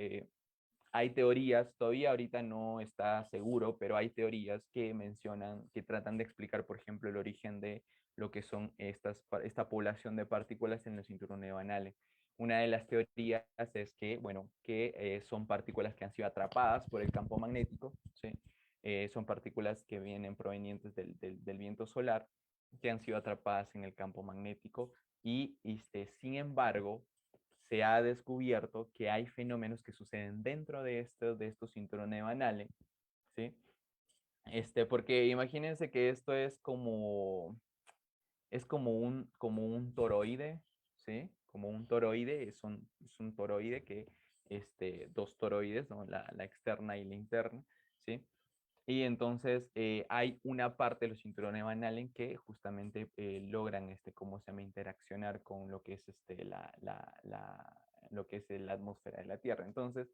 Hay teorías, todavía ahorita no está seguro, pero hay teorías que mencionan, que tratan de explicar, por ejemplo, el origen de lo que son esta población de partículas en los cinturones de Van Allen. Una de las teorías es que, bueno, que son partículas que han sido atrapadas por el campo magnético, ¿sí? Son partículas que vienen provenientes del viento solar, que han sido atrapadas en el campo magnético y, sin embargo, se ha descubierto que hay fenómenos que suceden dentro de estos cinturones de Van Allen, ¿sí? Porque imagínense que esto es como un toroide, ¿sí? Como un toroide, es un toroide que, dos toroides, ¿no? La externa y la interna, ¿sí? Y entonces hay una parte de los cinturones Van Allen que justamente logran, ¿cómo se llama? Interaccionar con lo que es, lo que es la atmósfera de la Tierra. Entonces,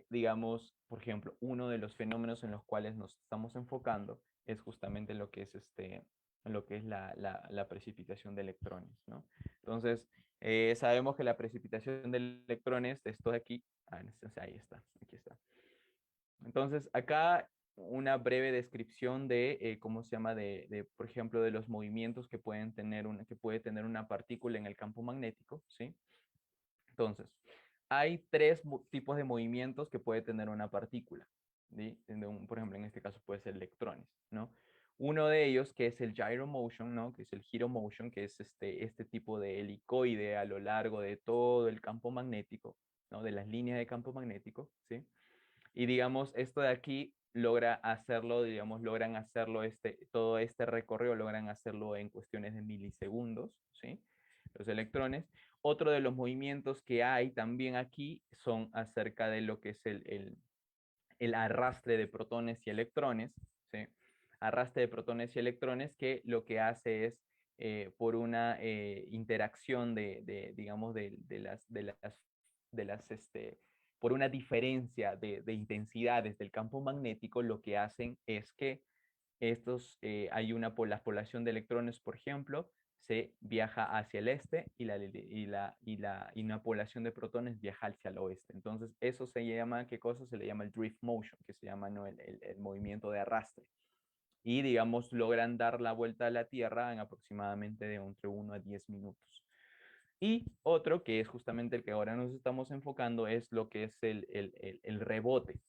digamos, por ejemplo, uno de los fenómenos en los cuales nos estamos enfocando es justamente lo que es la precipitación de electrones, ¿no? Entonces, sabemos que la precipitación de electrones, esto de aquí, ahí está, aquí está. Entonces, acá una breve descripción de cómo se llama, por ejemplo, de los movimientos que puede tener una partícula en el campo magnético, ¿sí? Entonces, hay tres tipos de movimientos que puede tener una partícula, ¿sí? Por ejemplo, en este caso puede ser electrones, ¿no? Uno de ellos, que es el gyro motion, ¿no? Que es el giro motion, que es este tipo de helicoide a lo largo de todo el campo magnético, ¿no? De las líneas de campo magnético, ¿sí? Y digamos, esto de aquí logra hacerlo, digamos, logran hacerlo, todo este recorrido logran hacerlo en cuestiones de milisegundos, ¿sí? Los electrones. Otro de los movimientos que hay también aquí son acerca de lo que es el arrastre de protones y electrones, ¿sí? Arrastre de protones y electrones que lo que hace es, por una interacción digamos, por una diferencia de intensidades del campo magnético, lo que hacen es que la población de electrones, por ejemplo, se viaja hacia el este y una población de protones viaja hacia el oeste. Entonces, eso se llama, ¿qué cosa? Se le llama el drift motion, que se llama, ¿no? el movimiento de arrastre. Y, digamos, logran dar la vuelta a la Tierra en aproximadamente de entre 1 a 10 minutos. Y otro, que es justamente el que ahora nos estamos enfocando, es lo que es el rebote.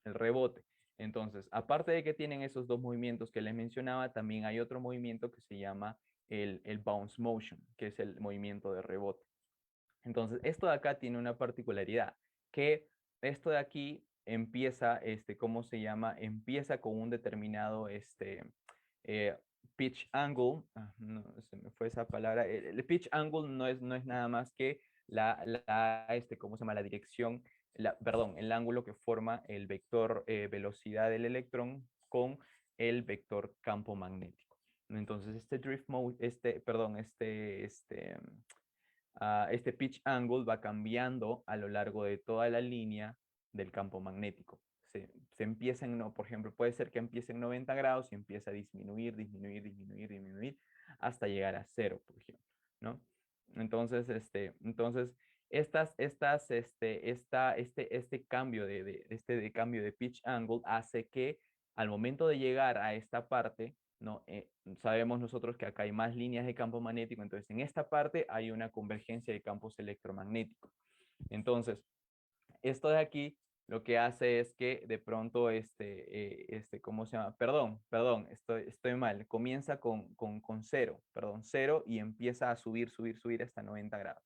El rebote. Entonces, aparte de que tienen esos dos movimientos que les mencionaba, también hay otro movimiento que se llama el bounce motion, que es el movimiento de rebote. Entonces, esto de acá tiene una particularidad, que esto de aquí empieza, ¿cómo se llama? Empieza con un determinado, eh, pitch angle, no, se me fue esa palabra, el pitch angle no es nada más que ¿cómo se llama? La dirección, perdón, el ángulo que forma el vector velocidad del electrón con el vector campo magnético. Entonces, este drift mode, perdón, este pitch angle va cambiando a lo largo de toda la línea del campo magnético. Se empieza en, no, por ejemplo, puede ser que empiece en 90 grados y empieza a disminuir, disminuir, disminuir, disminuir, hasta llegar a cero, por ejemplo, ¿no? Entonces, este cambio de cambio de pitch angle hace que al momento de llegar a esta parte, ¿no? Sabemos nosotros que acá hay más líneas de campo magnético, entonces en esta parte hay una convergencia de campos electromagnéticos. Entonces, esto de aquí lo que hace es que de pronto ¿cómo se llama? Perdón, estoy mal. Comienza con cero, perdón, cero y empieza a subir, subir, subir hasta 90 grados.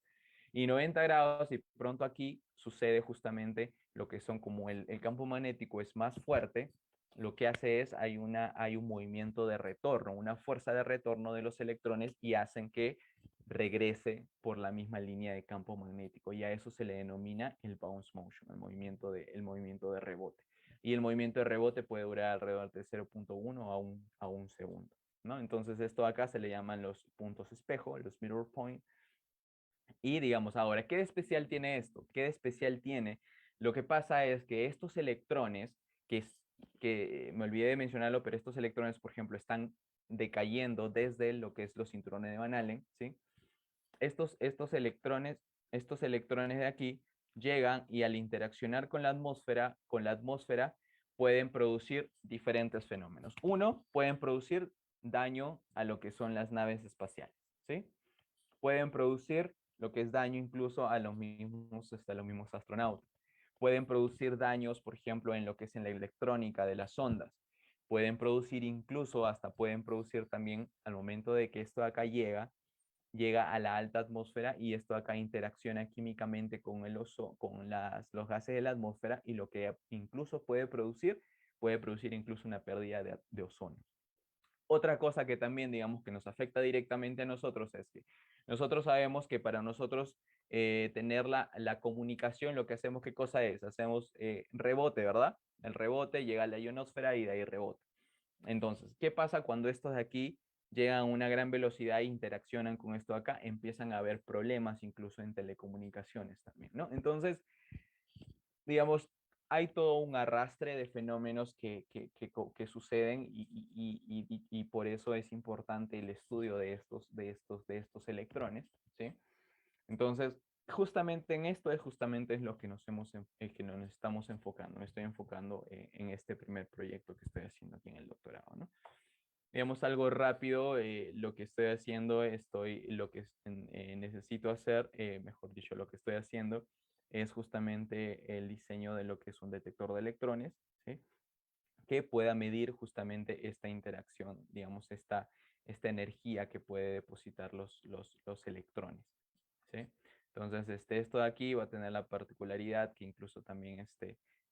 Y 90 grados y pronto aquí sucede justamente lo que son como el campo magnético es más fuerte, lo que hace es hay un movimiento de retorno, una fuerza de retorno de los electrones y hacen que regrese por la misma línea de campo magnético y a eso se le denomina el bounce motion, el movimiento de rebote. Y el movimiento de rebote puede durar alrededor de 0.1 a un segundo, ¿no? Entonces esto acá se le llaman los puntos espejo, los mirror point. Y digamos ahora, ¿qué de especial tiene esto? ¿Qué de especial tiene? Lo que pasa es que estos electrones, que me olvidé de mencionarlo, pero estos electrones, por ejemplo, están decayendo desde lo que es los cinturones de Van Allen, ¿sí? Estos electrones de aquí llegan y al interaccionar con la atmósfera pueden producir diferentes fenómenos. Uno, pueden producir daño a lo que son las naves espaciales, ¿sí? Pueden producir lo que es daño incluso a los mismos astronautas. Pueden producir daños, por ejemplo, en lo que es en la electrónica de las ondas. Pueden producir incluso, hasta pueden producir también al momento de que esto de acá llega a la alta atmósfera y esto acá interacciona químicamente con los gases de la atmósfera y lo que incluso puede producir incluso una pérdida de ozono. Otra cosa que también, digamos, que nos afecta directamente a nosotros es que nosotros sabemos que para nosotros tener la comunicación, lo que hacemos, ¿qué cosa es? Hacemos rebote, ¿verdad? El rebote llega a la ionosfera y de ahí rebota. Entonces, ¿qué pasa cuando estos de aquí llegan a una gran velocidad e interaccionan con esto de acá? Empiezan a haber problemas incluso en telecomunicaciones también, ¿no? Entonces, digamos, hay todo un arrastre de fenómenos que suceden y por eso es importante el estudio de estos electrones, ¿sí? Entonces, justamente en esto justamente es lo que que nos estamos enfocando. Me estoy enfocando en este primer proyecto que estoy haciendo aquí en el doctorado, ¿no? Digamos algo rápido, lo que estoy haciendo, lo que necesito hacer, mejor dicho, lo que estoy haciendo es justamente el diseño de lo que es un detector de electrones, ¿sí? Que pueda medir justamente esta interacción, digamos, esta energía que puede depositar los electrones, ¿sí? Entonces, esto de aquí va a tener la particularidad que incluso también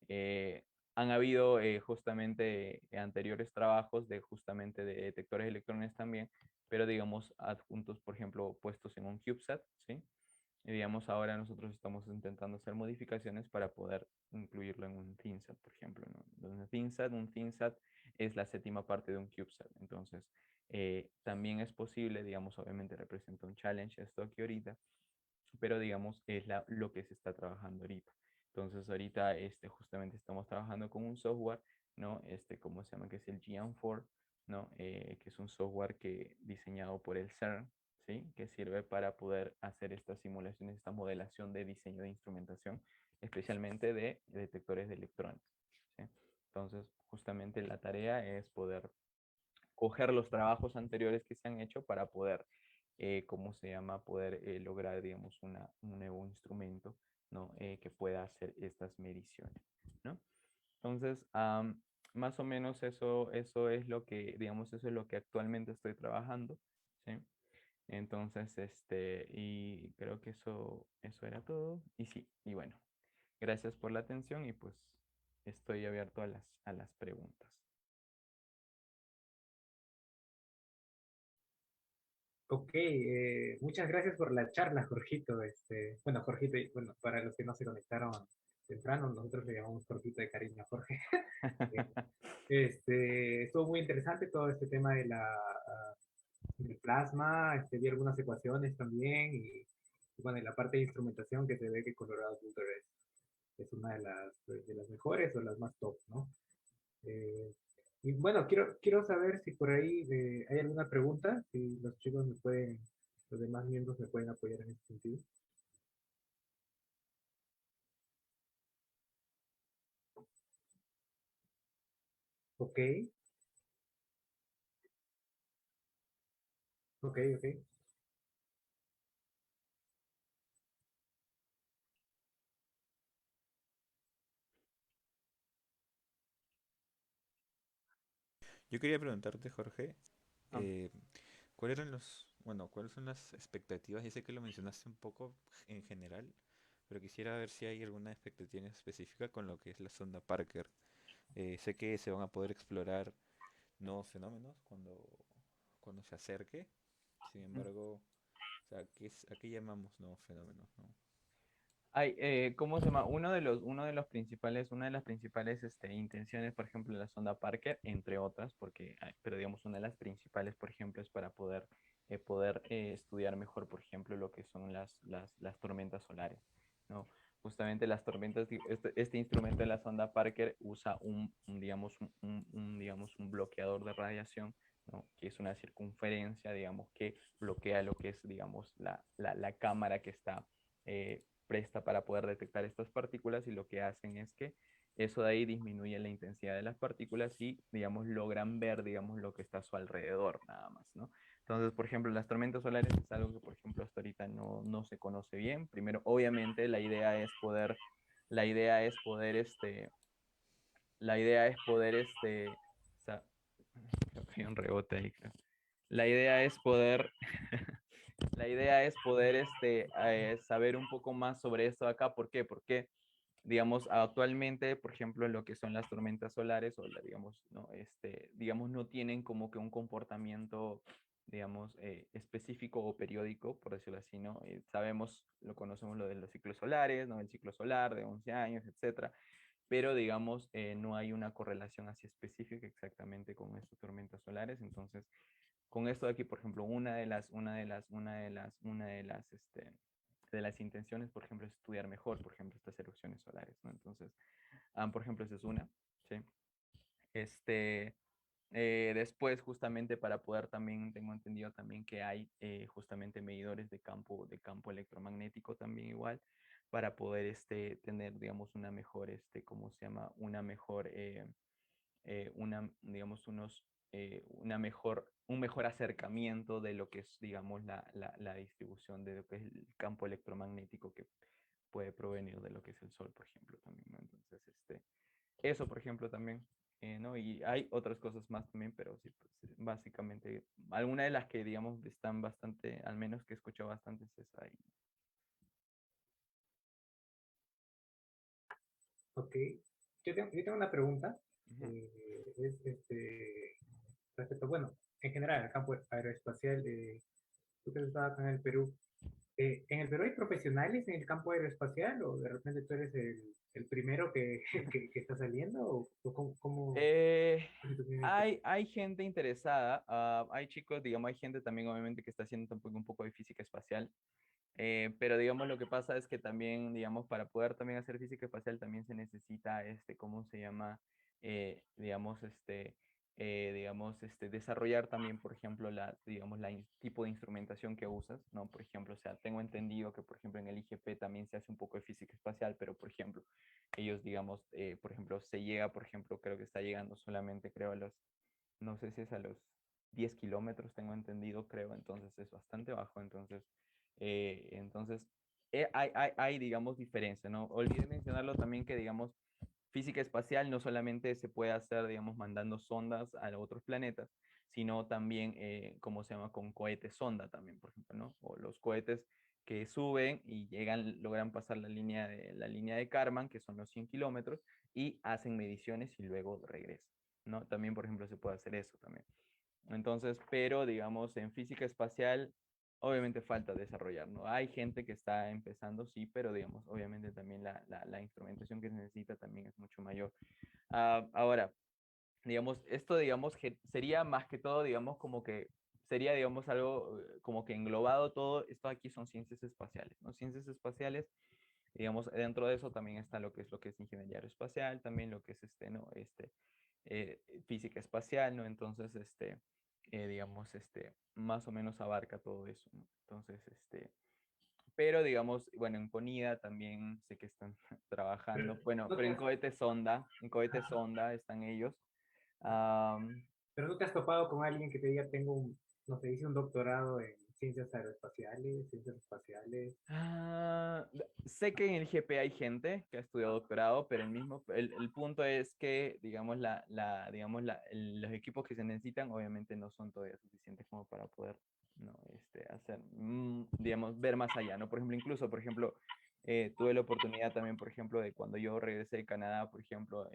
eh, han habido justamente anteriores trabajos de justamente de detectores de electrones también, pero digamos adjuntos, por ejemplo, puestos en un CubeSat, ¿sí? Y digamos ahora nosotros estamos intentando hacer modificaciones para poder incluirlo en un ThinSat, por ejemplo, ¿no? Un ThinSat es la séptima parte de un CubeSat, entonces también es posible, digamos, obviamente representa un challenge esto aquí ahorita, pero digamos es lo que se está trabajando ahorita. Entonces ahorita justamente estamos trabajando con un software, ¿no? ¿Cómo se llama? Que es el GM4, ¿no? Que es un software diseñado por el CERN, ¿sí? Que sirve para poder hacer estas simulaciones, esta modelación de diseño de instrumentación, especialmente de detectores de electrones, ¿sí? Entonces, justamente la tarea es poder coger los trabajos anteriores que se han hecho para poder ¿cómo se llama? Poder lograr, digamos, un nuevo instrumento, ¿no? Que pueda hacer estas mediciones, ¿no? Entonces, más o menos eso es lo que, digamos, eso es lo que actualmente estoy trabajando, ¿sí? Entonces, y creo que eso era todo. Y sí, y bueno, gracias por la atención y pues estoy abierto a las preguntas. Ok, muchas gracias por la charla, Jorgito. Bueno, Jorgito, bueno, para los que no se conectaron temprano, nosotros le llamamos Jorgito de cariño a Jorge. Eh, Estuvo muy interesante todo este tema de del plasma, vi algunas ecuaciones también y bueno, y la parte de instrumentación que se ve que Colorado Boulder es una de las mejores o las más top, ¿no? Eh, y bueno, quiero saber si por ahí hay alguna pregunta, si los chicos me pueden, los demás miembros me pueden apoyar en este sentido. Ok, ok, ok. Yo quería preguntarte, Jorge, Ah, eh, ¿cuáles eran bueno, cuáles son las expectativas? Ya sé que lo mencionaste un poco en general, pero quisiera ver si hay alguna expectativa en específica con lo que es la sonda Parker. Sé que se van a poder explorar nuevos fenómenos cuando se acerque. Sin mm. embargo, o sea, ¿a qué llamamos nuevos fenómenos, no? Hay, ¿cómo se llama? Una de las principales intenciones, por ejemplo, de la sonda Parker, entre otras, pero digamos, una de las principales, por ejemplo, es para poder estudiar mejor, por ejemplo, lo que son las tormentas solares, ¿no? Justamente las tormentas, este instrumento de la sonda Parker usa digamos, digamos, un bloqueador de radiación, ¿no? Que es una circunferencia, digamos, que bloquea lo que es, digamos, la cámara que está presta para poder detectar estas partículas y lo que hacen es que eso de ahí disminuye la intensidad de las partículas y, digamos, logran ver, digamos, lo que está a su alrededor, nada más, ¿no? Entonces, por ejemplo, las tormentas solares es algo que, por ejemplo, hasta ahorita no se conoce bien. Primero, obviamente, la idea es poder, la idea es poder, sa- creo que hay un rebote ahí, creo. La idea es poder, la idea es poder, saber un poco más sobre esto de acá. ¿Por qué? Porque digamos, actualmente, por ejemplo, en lo que son las tormentas solares, digamos, no, digamos, no tienen como que un comportamiento, digamos, específico o periódico, por decirlo así, ¿no? Sabemos, lo conocemos lo de los ciclos solares, ¿no? El ciclo solar de 11 años, etcétera, pero, digamos, no hay una correlación así específica exactamente con estas tormentas solares. Entonces, con esto de aquí, por ejemplo, de las intenciones, por ejemplo, es estudiar mejor, por ejemplo, estas erupciones solares, ¿no? Entonces, por ejemplo, esa es una, ¿sí? Este, Después, justamente para poder también, tengo entendido también que hay justamente medidores de campo electromagnético también igual, para poder tener, digamos, una mejor, ¿cómo se llama? Una mejor, digamos, un mejor acercamiento de lo que es, digamos, la distribución de lo que es el campo electromagnético que puede provenir de lo que es el Sol, por ejemplo, también, ¿no? Entonces, eso, por ejemplo, también, ¿no? Y hay otras cosas más también, pero sí, pues, básicamente, algunas de las que, digamos, están bastante, al menos que he escuchado bastante, es esa ahí. Ok. Yo tengo una pregunta. Ujú. Es respecto, bueno, en general, el campo aeroespacial, tú que estás acá en el Perú, ¿en el Perú hay profesionales en el campo aeroespacial o de repente tú eres el primero que está saliendo o cómo Eh, la situación ahí? hay gente interesada, hay chicos, digamos, hay gente también obviamente que está haciendo tampoco un poco de física espacial, pero digamos lo que pasa es que también, digamos, para poder también hacer física espacial también se necesita, ¿cómo se llama? Digamos, desarrollar también, por ejemplo, digamos, tipo de instrumentación que usas, ¿no? Por ejemplo, o sea, tengo entendido que, por ejemplo, en el IGP también se hace un poco de física espacial, pero, por ejemplo, ellos, digamos, por ejemplo, se llega, por ejemplo, creo que está llegando solamente, creo, no sé si es a los 10 kilómetros, tengo entendido, creo, entonces es bastante bajo, entonces hay, digamos, diferencia, ¿no? Olvidé mencionarlo también que, digamos, física espacial no solamente se puede hacer, digamos, mandando sondas a otros planetas, sino también, ¿cómo se llama? Con cohetes sonda también, por ejemplo, ¿no? O los cohetes que suben y llegan, logran pasar la línea de Kármán, que son los 100 kilómetros, y hacen mediciones y luego regresan, ¿no? También, por ejemplo, se puede hacer eso también. Entonces, pero digamos, en física espacial, obviamente falta desarrollar, ¿no? Hay gente que está empezando, sí, pero digamos, obviamente también la instrumentación que se necesita también es mucho mayor. Ahora, digamos, esto, digamos, sería más que todo, digamos, como que sería, digamos, algo como que englobado todo, esto aquí son ciencias espaciales, ¿no? Ciencias espaciales, digamos, dentro de eso también está lo que es ingeniería aeroespacial, también lo que es ¿no? Física espacial, ¿no? Entonces, digamos, más o menos abarca todo eso, ¿no? Entonces, pero digamos, bueno, en Ponida también sé que están Pero trabajando, bueno, no pero te has, en cohete ajá, sonda están ellos. Am, pero no te has topado con alguien que te diga, tengo un, no sé, hice un doctorado en ciencias aeroespaciales, ciencias espaciales. sé que en el GP hay gente que ha estudiado doctorado, pero el punto es que, digamos, los equipos que se necesitan obviamente no son todavía suficientes como para poder, ¿no? Hacer, digamos, ver más allá, ¿no? Por ejemplo, incluso, por ejemplo, tuve la oportunidad también, por ejemplo, de cuando yo regresé de Canadá, por ejemplo,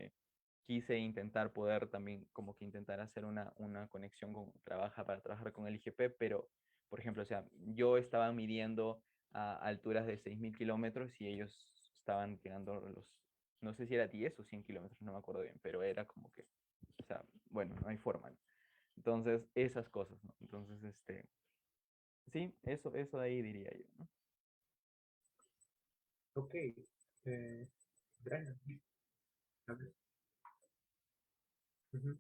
quise intentar poder también como que intentar hacer una conexión para trabajar con el IGP, pero, por ejemplo, o sea, yo estaba midiendo a alturas de 6.000 kilómetros y ellos estaban tirando no sé si era 10 o 100 kilómetros, no me acuerdo bien, pero era como que, o sea, bueno, no hay forma, ¿no? Entonces, esas cosas, ¿no? Entonces, sí, eso de ahí diría yo, ¿no? Ok, gracias. A ver, ujú.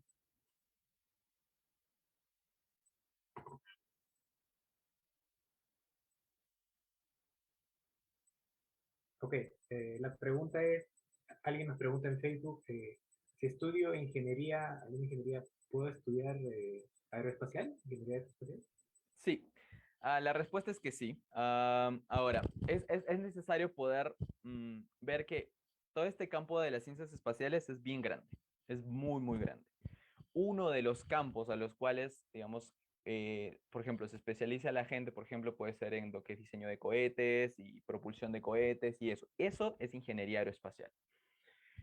Ok, la pregunta es, alguien nos pregunta en Facebook, si estudio ingeniería, alguna ingeniería, ¿puedo estudiar aeroespacial? ¿Ingeniería aeroespacial? Sí, la respuesta es que sí. Ahora, es necesario poder ver que todo este campo de las ciencias espaciales es bien grande, es muy, muy grande. Uno de los campos a los cuales, digamos, por ejemplo, se especializa la gente, por ejemplo, puede ser en lo que es diseño de cohetes y propulsión de cohetes y eso. Eso es ingeniería aeroespacial.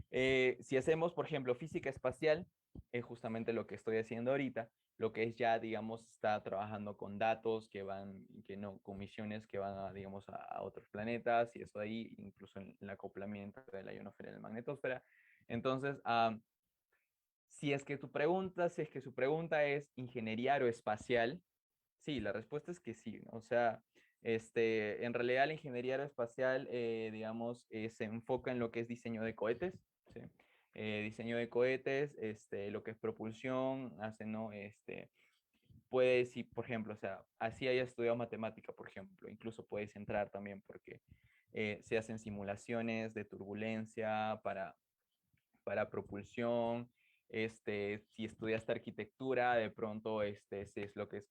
Si hacemos, por ejemplo, física espacial, es justamente lo que estoy haciendo ahorita, lo que es ya, digamos, está trabajando con datos que van, que no, con misiones que van a, digamos, a otros planetas y eso ahí, incluso en el acoplamiento de la ionosfera y la magnetosfera. Entonces, si es que su pregunta es ingeniería aeroespacial, sí, la respuesta es que sí, ¿no? O sea, en realidad la ingeniería aeroespacial, digamos, se enfoca en lo que es diseño de cohetes, ¿sí? Diseño de cohetes, lo que es propulsión, hace, ¿no? Puedes, si, por ejemplo, o sea, así hayas estudiado matemática, por ejemplo, incluso puedes entrar también porque se hacen simulaciones de turbulencia para propulsión, si estudiaste arquitectura, de pronto, ese es lo que es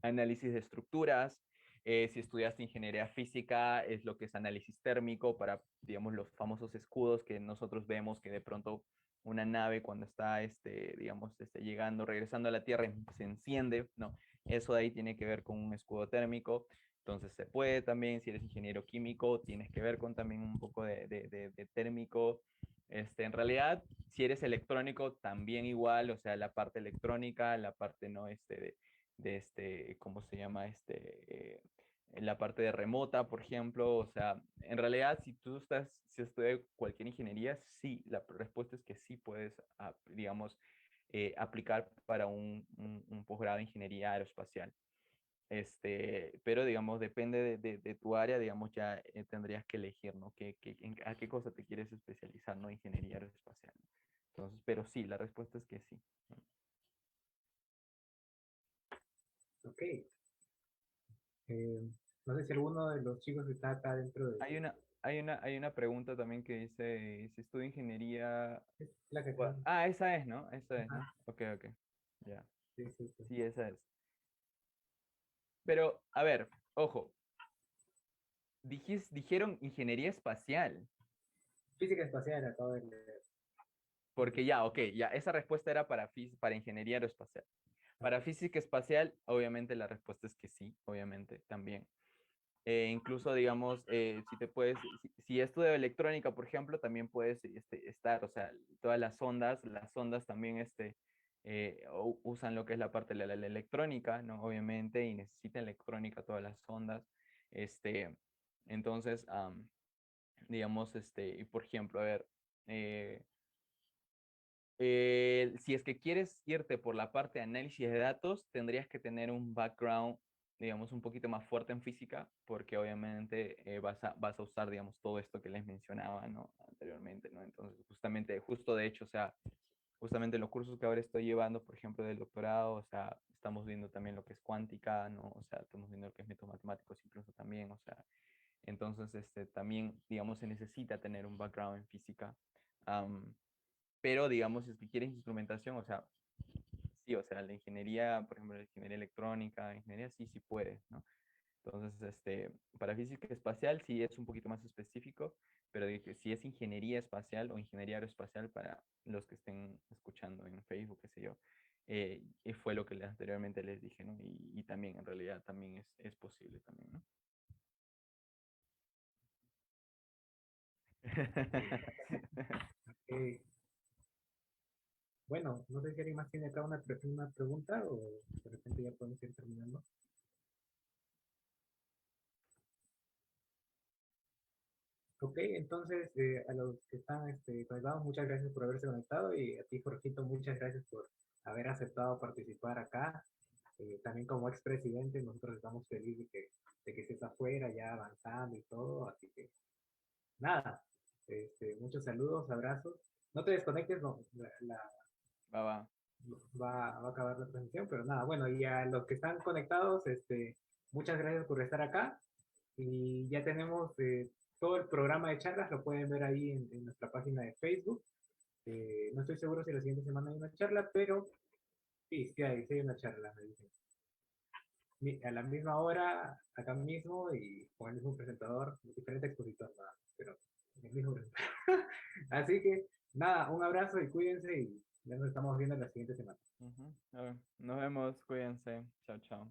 análisis de estructuras. Si estudiaste ingeniería física, es lo que es análisis térmico para, digamos, los famosos escudos que nosotros vemos que de pronto una nave cuando está, digamos, llegando, regresando a la Tierra, se enciende, ¿no? Eso de ahí tiene que ver con un escudo térmico. Entonces se puede también, si eres ingeniero químico, tienes que ver con también un poco de térmico. En realidad, si eres electrónico, también igual, o sea, la parte electrónica, la parte, ¿no? ¿Cómo se llama? En la parte de remota, por ejemplo, o sea, en realidad, si estudias cualquier ingeniería, sí, la respuesta es que sí puedes, digamos, aplicar para un posgrado de ingeniería aeroespacial. Pero digamos, depende de tu área, digamos, ya tendrías que elegir, ¿no? A qué cosa te quieres especializar, ¿no? Ingeniería aeroespacial. Entonces, pero sí, la respuesta es que sí, ¿no? Ok, no sé si alguno de los chicos que está acá dentro de... Hay una pregunta también que dice, si estudio ingeniería... Es la que acá. Esa es, ¿no? Esa es, ¿no? Ajá, Ok, ok. Ya. sí, sí, sí. Sí, esa es. Pero, a ver, ojo, dijeron ingeniería espacial, Física espacial acabo de leer. porque ya, ok, ya, esa respuesta era para ingeniería aeroespacial. Para física espacial, obviamente la respuesta es que sí, obviamente también. Incluso, digamos, si te puedes, si estudio electrónica, por ejemplo, también puedes estar, o sea, todas las ondas también usan lo que es la parte de la electrónica, ¿no? Obviamente, y necesitan electrónica todas las ondas. Este, entonces, digamos, y por ejemplo, a ver, eh, si es que quieres irte por la parte de análisis de datos, tendrías que tener un background, digamos, un poquito más fuerte en física, porque obviamente vas a usar, digamos, todo esto que les mencionaba, ¿no? Anteriormente, ¿no? Entonces, justamente, justo de hecho, o sea, justamente en los cursos que ahora estoy llevando, por ejemplo, del doctorado, o sea, estamos viendo también lo que es cuántica, ¿no? O sea, estamos viendo lo que es métodos matemáticos incluso también, o sea, entonces, también, digamos, se necesita tener un background en física. Am, pero digamos, si es que quieres instrumentación, o sea, sí, o sea, la ingeniería, por ejemplo, la ingeniería electrónica, ingeniería sí, sí puede, ¿no? Entonces, para física espacial sí es un poquito más específico, pero si es ingeniería espacial o ingeniería aeroespacial para los que estén escuchando en Facebook, qué sé yo, y fue lo que anteriormente les dije, ¿no? Y también, en realidad, también es posible también, ¿no? Eh, bueno, no sé si alguien más tiene acá una pregunta o de repente ya podemos ir terminando. Ok, entonces a los que están conectados, muchas gracias por haberse conectado y a ti, Jorgito, muchas gracias por haber aceptado participar acá. También como expresidente, nosotros estamos felices de que estés afuera ya avanzando y todo, así que nada, muchos saludos, abrazos. No te desconectes, no, Va, va. va a acabar la transmisión, pero nada, bueno, y a los que están conectados, muchas gracias por estar acá y ya tenemos todo el programa de charlas, lo pueden ver ahí en nuestra página de Facebook. No estoy seguro si la siguiente semana hay una charla, pero sí hay una charla, me dicen. A la misma hora, acá mismo y con el mismo presentador, diferente expositor, nada, pero el mismo presentador. Así que nada, un abrazo y cuídense y ya nos estamos viendo la siguiente semana. Ujú. A ver, nos vemos, cuídense. Chao, chao.